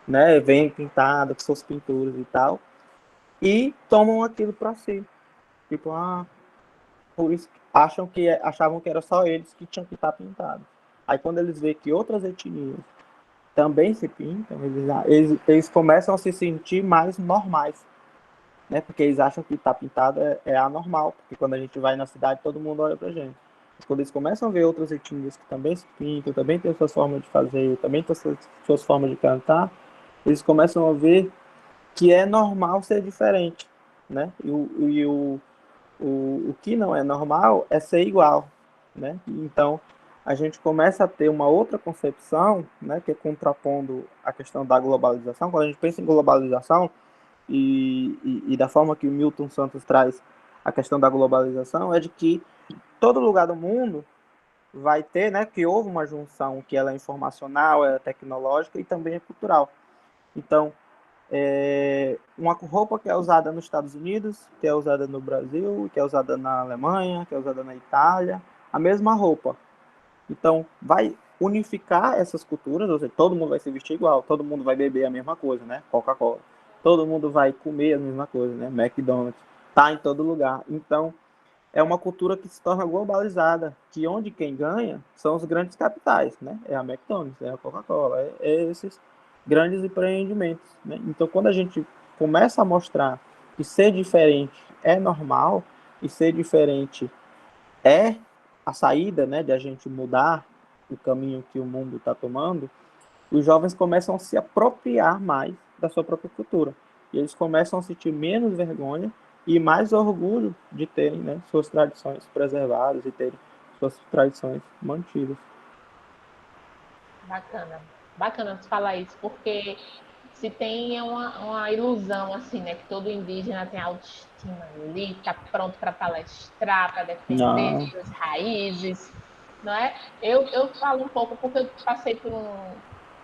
né, vêm pintados com suas pinturas e tal, e tomam aquilo para si. Tipo, por isso achavam que era só eles que tinham que estar pintados. Aí quando eles veem que outras etnias também se pintam, eles começam a se sentir mais normais, né? Porque eles acham que estar pintado é anormal, porque quando a gente vai na cidade todo mundo olha pra gente. Mas quando eles começam a ver outras etnias que também se pintam, também têm suas formas de fazer, também têm suas formas de cantar, eles começam a ver que é normal ser diferente, né? O que não é normal é ser igual, né? Então, a gente começa a ter uma outra concepção, né, que é contrapondo a questão da globalização. Quando a gente pensa em globalização e da forma que o Milton Santos traz a questão da globalização, é de que todo lugar do mundo vai ter, né, que houve uma junção que ela é informacional, é tecnológica e também é cultural. Então, uma roupa que é usada nos Estados Unidos, que é usada no Brasil, que é usada na Alemanha, que é usada na Itália, a mesma roupa. Então, vai unificar essas culturas, ou seja, todo mundo vai se vestir igual, todo mundo vai beber a mesma coisa, né? Coca-Cola. Todo mundo vai comer a mesma coisa, né? McDonald's. Tá em todo lugar. Então, é uma cultura que se torna globalizada, que onde quem ganha são os grandes capitais, né? É a McDonald's, é a Coca-Cola, é esses grandes empreendimentos, né? Então, quando a gente começa a mostrar que ser diferente é normal e ser diferente é a saída, né, de a gente mudar o caminho que o mundo está tomando, os jovens começam a se apropriar mais da sua própria cultura. E eles começam a sentir menos vergonha e mais orgulho de terem, né, suas tradições preservadas e terem suas tradições mantidas. Bacana. Bacana você falar isso, porque se tem uma ilusão, assim, né? Que todo indígena tem autoestima ali, tá pronto para palestrar, para defender Não. suas raízes, não é? Eu falo um pouco, porque eu passei por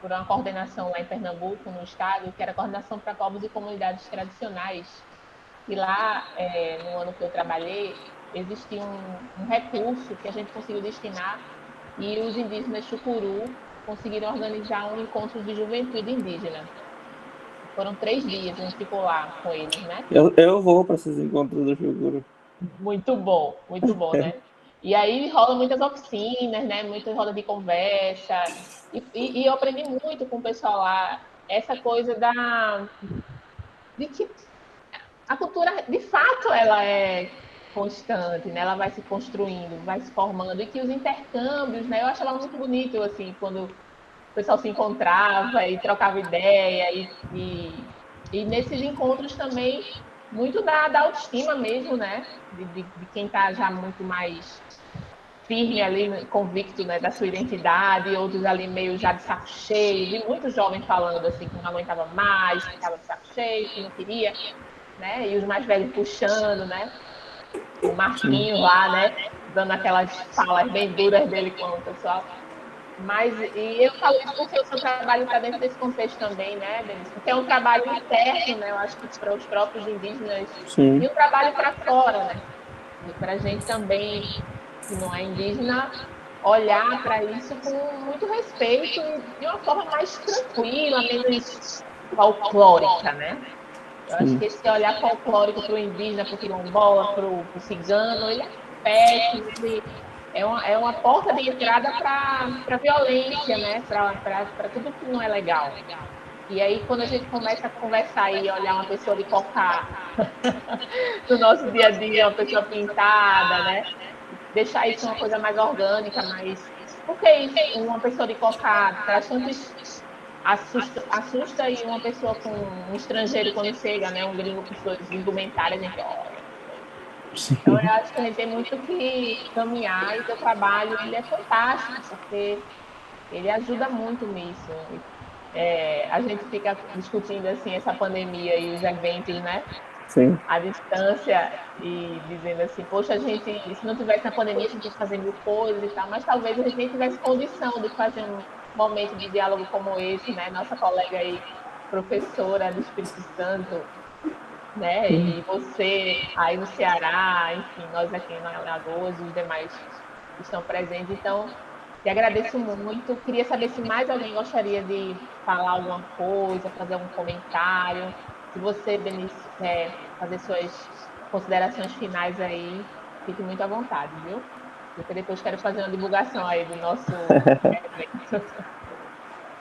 uma coordenação lá em Pernambuco, no estado, que era a coordenação para povos e comunidades tradicionais. E lá, no ano que eu trabalhei, existia um recurso que a gente conseguiu destinar e os indígenas Chucuru conseguiram organizar um encontro de juventude indígena. Foram 3 dias, a gente ficou lá com eles, né? Eu vou para esses encontros do Joguro. Muito bom, né? E aí rola muitas oficinas, né? Muitas rodas de conversa. E eu aprendi muito com o pessoal lá, essa coisa de que a cultura, de fato, ela é constante, né? Ela vai se construindo, vai se formando, e que os intercâmbios, né? Eu achava muito bonito, assim, quando o pessoal se encontrava e trocava ideia, e nesses encontros também, muito da autoestima mesmo, né? De quem está já muito mais firme ali, convicto, né, da sua identidade, e outros ali meio já de saco cheio, vi muitos jovens falando assim que não aguentava mais, que estava de saco cheio, que não queria, né? E os mais velhos puxando, né? O Sim. Marquinhos lá, né? Dando aquelas falas bem duras dele com o pessoal. Mas, e eu falo isso porque o seu trabalho está dentro desse contexto também, né, Benício? Porque é um trabalho interno, né? Eu acho que para os próprios indígenas, e Sim. um trabalho para fora, né? Para a gente também, que não é indígena, olhar para isso com muito respeito e de uma forma mais tranquila, menos folclórica, né? Eu acho Sim. que esse olhar folclórico para o indígena, para o quilombola, para o cigano, ele é péssimo, ele é uma porta de entrada para a violência, né? Para tudo que não é legal. E aí, quando a gente começa a conversar e olhar uma pessoa de cocá no nosso dia a dia, uma pessoa pintada, né? Deixar isso uma coisa mais orgânica, mais. Porque isso, uma pessoa de cocá traz tantos assusta e uma pessoa com um estrangeiro quando chega, né, um gringo com suas indumentárias, a gente olha. Então eu acho que a gente tem muito que caminhar e teu trabalho ele é fantástico porque ele ajuda muito nisso. A gente fica discutindo assim essa pandemia e os eventos, né, Sim. à distância e dizendo assim, poxa, a gente, se não tivesse na pandemia, a gente ia fazer mil coisas e tal, mas talvez a gente nem tivesse condição de fazer um momento de diálogo como esse, né? Nossa colega aí, professora do Espírito Santo, né? E você aí no Ceará, enfim, nós aqui em Alagoas, os demais que estão presentes. Então, te agradeço muito. Queria saber se mais alguém gostaria de falar alguma coisa, fazer algum comentário. Se você, Benício, quer fazer suas considerações finais aí, fique muito à vontade, viu? Porque depois quero fazer uma divulgação aí do nosso evento.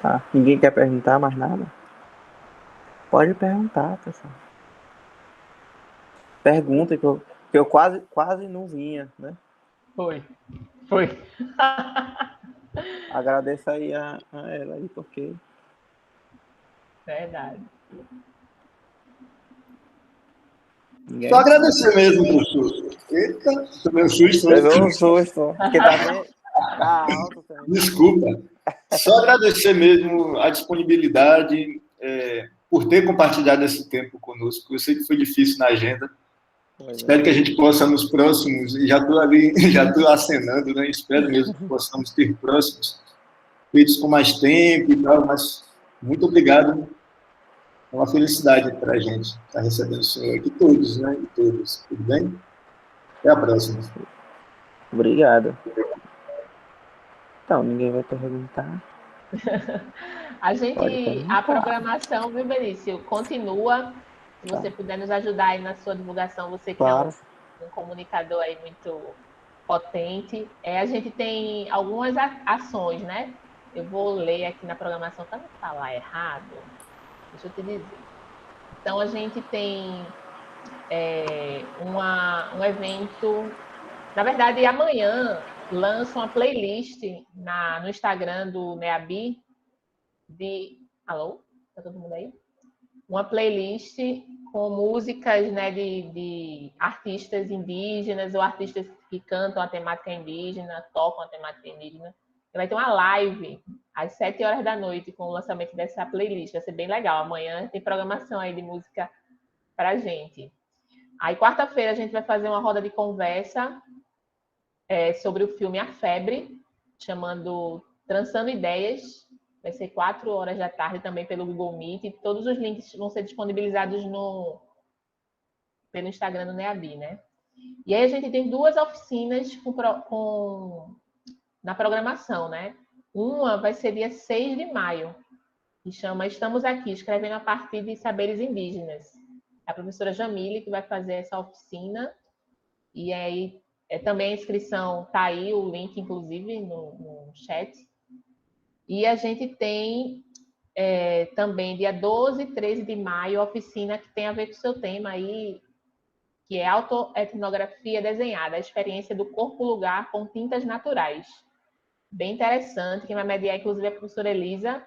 Tá. Ninguém quer perguntar mais nada? Pode perguntar, pessoal. Pergunta que eu quase não vinha, né? Foi. Foi. Agradeço aí a ela aí, porque Verdade. Só ninguém agradecer mesmo, professor. Eita, tomei um susto, né? levou um susto, porque tá alto também. Desculpa. Só agradecer mesmo a disponibilidade, por ter compartilhado esse tempo conosco. Eu sei que foi difícil na agenda. Pois é. Espero que a gente possa nos próximos, e já estou ali, já estou acenando, né? Espero mesmo que possamos ter próximos, feitos com mais tempo e tal, mas muito obrigado. É uma felicidade para a gente estar recebendo o senhor aqui, todos, né? E todos. Tudo bem? Até a próxima. Obrigado. Então, ninguém vai perguntar. Pode A perguntar. programação, viu, Benício, continua. Se Tá. você puder nos ajudar aí na sua divulgação, você que é Claro. um comunicador aí muito potente. A gente tem algumas ações, né? Eu vou ler aqui na programação para não falar errado. Deixa eu te dizer. Então, a gente tem um evento. Na verdade, amanhã lança uma playlist no Instagram do NEABI de. Alô? Tá todo mundo aí? Uma playlist com músicas, né, de artistas indígenas ou artistas que cantam a temática indígena, tocam a temática indígena. vai ter uma live às 7 horas da noite com o lançamento dessa playlist. Vai ser bem legal. Amanhã tem programação aí de música pra gente. Aí, quarta-feira, a gente vai fazer uma roda de conversa sobre o filme A Febre, chamando Trançando Ideias. Vai ser 4 horas da tarde também pelo Google Meet. Todos os links vão ser disponibilizados pelo Instagram do NEABI, né? E aí a gente tem 2 oficinas na programação, né? Uma vai ser dia 6 de maio, que chama Estamos Aqui, escrevendo a partir de saberes indígenas. A professora Jamile que vai fazer essa oficina. E aí também a inscrição está aí, o link, inclusive, no chat. E a gente tem também dia 12 e 13 de maio, a oficina que tem a ver com o seu tema aí, que é autoetnografia desenhada, a experiência do corpo-lugar com tintas naturais. Bem interessante, quem vai mediar, inclusive, é a professora Elisa,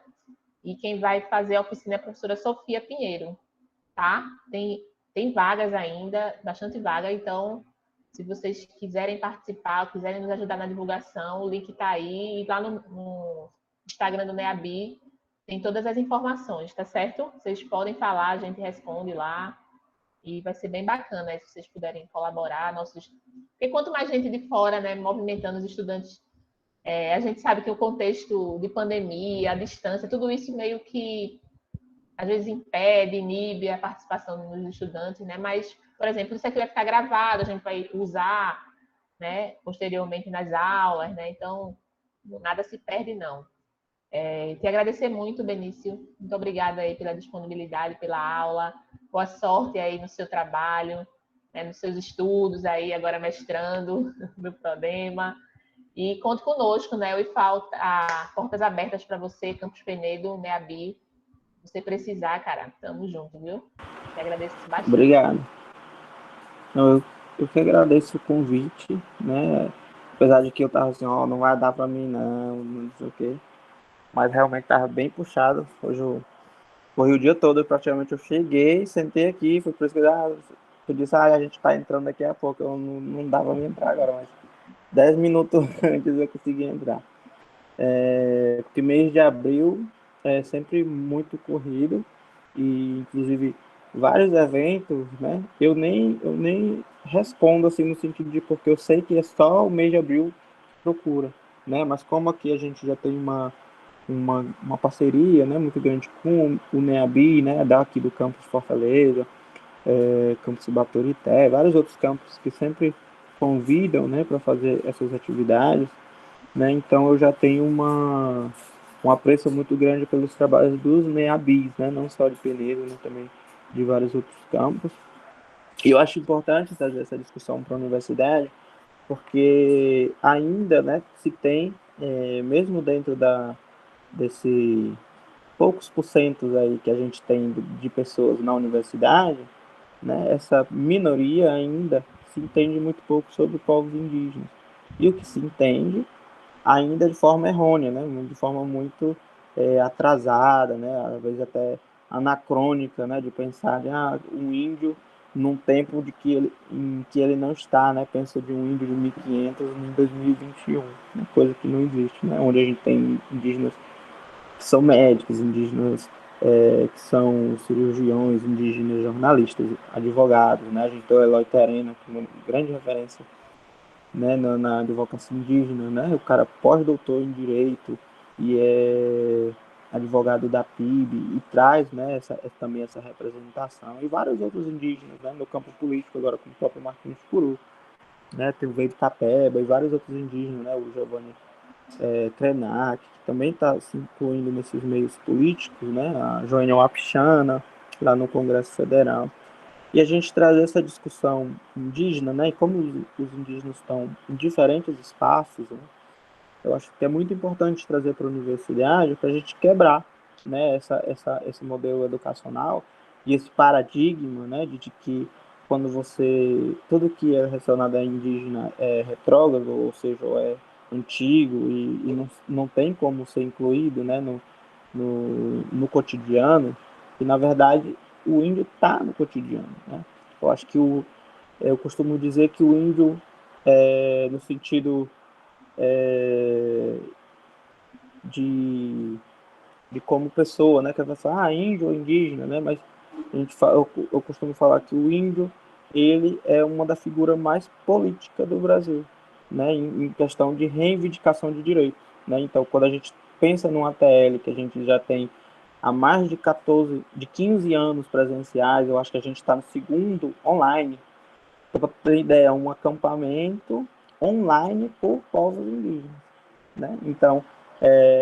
e quem vai fazer a oficina é a professora Sofia Pinheiro, tá? Tem vagas ainda, bastante vaga, então, se vocês quiserem participar, quiserem nos ajudar na divulgação, o link está aí, e lá no Instagram do NEABI tem todas as informações, tá certo? Vocês podem falar, a gente responde lá, e vai ser bem bacana se vocês puderem colaborar. Porque quanto mais gente de fora, né, movimentando os estudantes, a gente sabe que o contexto de pandemia, a distância, tudo isso meio que às vezes impede, inibe a participação dos estudantes, né? Mas, por exemplo, isso aqui vai ficar gravado, a gente vai usar, né, posteriormente nas aulas, né? Então, nada se perde, não. Te agradecer muito, Benício. Muito obrigada aí pela disponibilidade, pela aula. Boa sorte aí no seu trabalho, né, nos seus estudos aí, agora mestrando no Prodema. E conte conosco, né? O IFAL, portas abertas para você, Campus Penedo, NEABI. Se você precisar, cara, tamo junto, viu? Te agradeço bastante. Obrigado. Eu que agradeço o convite, né? Apesar de que eu tava assim, não vai dar para mim não sei o quê. Mas realmente tava bem puxado. Hoje eu corri o dia todo, praticamente eu cheguei, sentei aqui, fui pesquisar, eu disse, a gente tá entrando daqui a pouco, eu não dava pra mim entrar agora, mas 10 minutos antes eu consegui entrar. Porque mês de abril é sempre muito corrido, e inclusive vários eventos, né? Eu nem respondo assim no sentido de porque eu sei que é só o mês de abril que procura, né? Mas como aqui a gente já tem uma parceria, né, muito grande com o NEABI, né, daqui do campus Fortaleza, campus Baturité, vários outros campos que sempre convidam, né, para fazer essas atividades, né, então eu já tenho um apreço muito grande pelos trabalhos dos NEABIs, né, não só de Penedo, né, também de vários outros campos. E eu acho importante trazer essa discussão para a universidade, porque ainda, né, se tem, mesmo dentro desse poucos porcentos aí que a gente tem de pessoas na universidade, né, essa minoria ainda se entende muito pouco sobre povos indígenas. E o que se entende ainda de forma errônea, né, de forma muito atrasada, né, às vezes até anacrônica, né, de pensar de um índio num tempo em que ele não está, né, pensa de um índio de 1500 em 2021, né, coisa que não existe, né, onde a gente tem indígenas que são médicos, indígenas que são cirurgiões, indígenas jornalistas, advogados, né? A gente tem o Eloy Terena, que é uma grande referência, né, na advocacia indígena, né? O cara pós-doutor em Direito e é advogado da PIB e traz, né, também essa representação. E vários outros indígenas, né, no campo político, agora com o próprio Martins Puru, né? Tem o Veio Capeba e vários outros indígenas, né? O Giovanni Krenak, que também está se incluindo nesses meios políticos, né? A Joênia Wapichana, lá no Congresso Federal. E a gente traz essa discussão indígena, né? E como os indígenas estão em diferentes espaços, né? Eu acho que é muito importante trazer para a universidade para a gente quebrar, né? Esse modelo educacional e esse paradigma, né? De que quando tudo que é relacionado a indígena é retrógrado, ou seja, é antigo e não tem como ser incluído, né, no cotidiano, e na verdade o índio está no cotidiano, né? Eu acho que eu costumo dizer que o índio, no sentido de como pessoa, né? Que vai falar, índio ou indígena, né? Mas a gente eu costumo falar que o índio, ele é uma da figura mais política do Brasil, né? Em questão de reivindicação de direitos, né? Então, quando a gente pensa numa ATL que a gente já tem há mais de 15 anos presenciais, eu acho que a gente está no segundo online. Para ter ideia, é um acampamento online por povos indígenas, né? Então,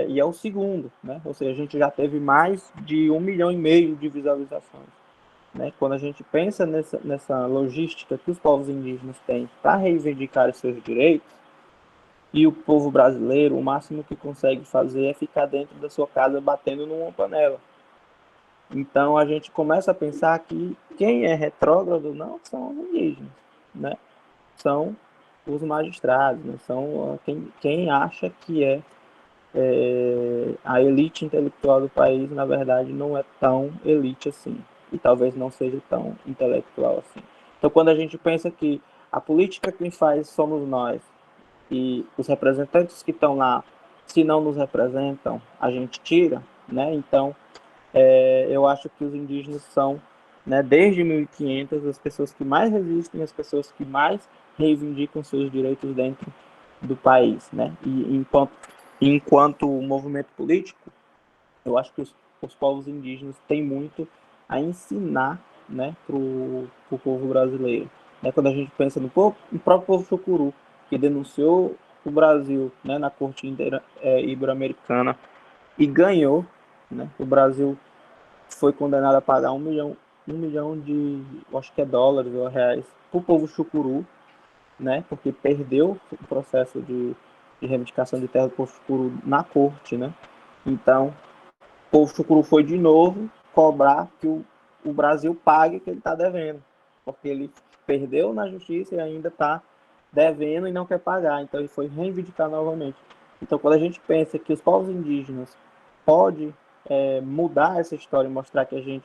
e é o segundo, né? Ou seja, a gente já teve mais de 1,5 milhão de visualizações, né? Quando a gente pensa nessa logística que os povos indígenas têm para reivindicar os seus direitos, e o povo brasileiro, o máximo que consegue fazer é ficar dentro da sua casa batendo numa panela. Então a gente começa a pensar que quem é retrógrado não são os indígenas, né? São os magistrados, né? São quem acha que a elite intelectual do país, na verdade, não é tão elite assim. E talvez não seja tão intelectual assim. Então, quando a gente pensa que a política quem faz somos nós, e os representantes que estão lá, se não nos representam, a gente tira, né? Então, eu acho que os indígenas são, né, desde 1500, as pessoas que mais resistem, as pessoas que mais reivindicam seus direitos dentro do país, né? E enquanto movimento político, eu acho que os povos indígenas têm muito a ensinar, né, para o povo brasileiro. Né? Quando a gente pensa no próprio povo Chucuru, que denunciou o Brasil, né, na corte ibero-americana e ganhou, né? O Brasil foi condenado a pagar um milhão de, acho que é dólares ou reais, para o povo Chucuru, né? Porque perdeu o processo de reivindicação de terra do povo Chucuru na corte, né? Então, o povo Chucuru foi de novo cobrar que o Brasil pague o que ele está devendo, porque ele perdeu na justiça e ainda está devendo e não quer pagar. Então, ele foi reivindicar novamente. Então, quando a gente pensa que os povos indígenas podem mudar essa história e mostrar que a gente,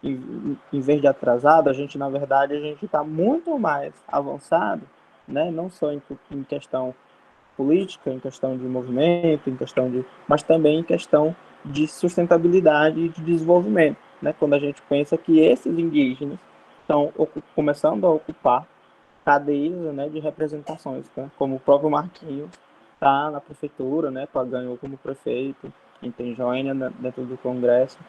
em vez de atrasado, a gente, na verdade, a gente está muito mais avançado, né? Não só em questão política, em questão de movimento, mas também em questão de sustentabilidade e de desenvolvimento, né? Quando a gente pensa que esses indígenas estão começando a ocupar cadeiras, né, de representações, né? Como o próprio Marquinhos está na prefeitura, né? Ganhou como prefeito, tem Joênia dentro do Congresso.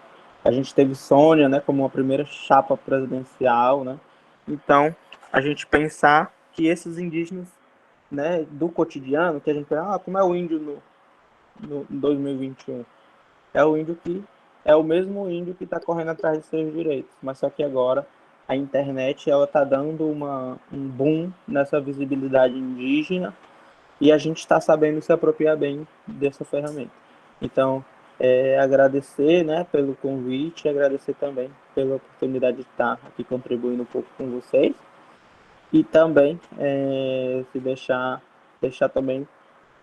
A gente teve Sônia, né, como uma primeira chapa presidencial, né? Então, a gente pensar que esses indígenas, né, do cotidiano, que a gente pensa, como é o índio no 2021? É o índio que é o mesmo índio que está correndo atrás de seus direitos, mas só que agora a internet ela está dando um boom nessa visibilidade indígena e a gente está sabendo se apropriar bem dessa ferramenta. Então, agradecer, né, pelo convite, agradecer também pela oportunidade de estar aqui contribuindo um pouco com vocês e também se deixar também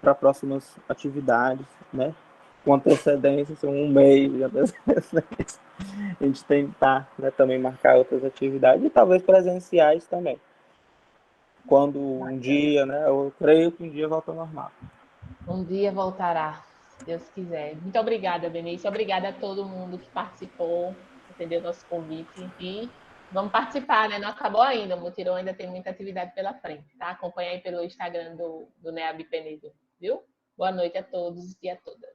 para próximas atividades, né? Com antecedência, são um mês de antecedência. A gente tentar, né, também marcar outras atividades e talvez presenciais também. Quando um dia, né? Eu creio que um dia volta ao normal. Um dia voltará, se Deus quiser. Muito obrigada, Benício. Obrigada a todo mundo que participou, atendeu nosso convite. E vamos participar, né? Não acabou ainda. O Mutirão ainda tem muita atividade pela frente, tá? Acompanha aí pelo Instagram do NEAB Penedo, viu? Boa noite a todos e a todas.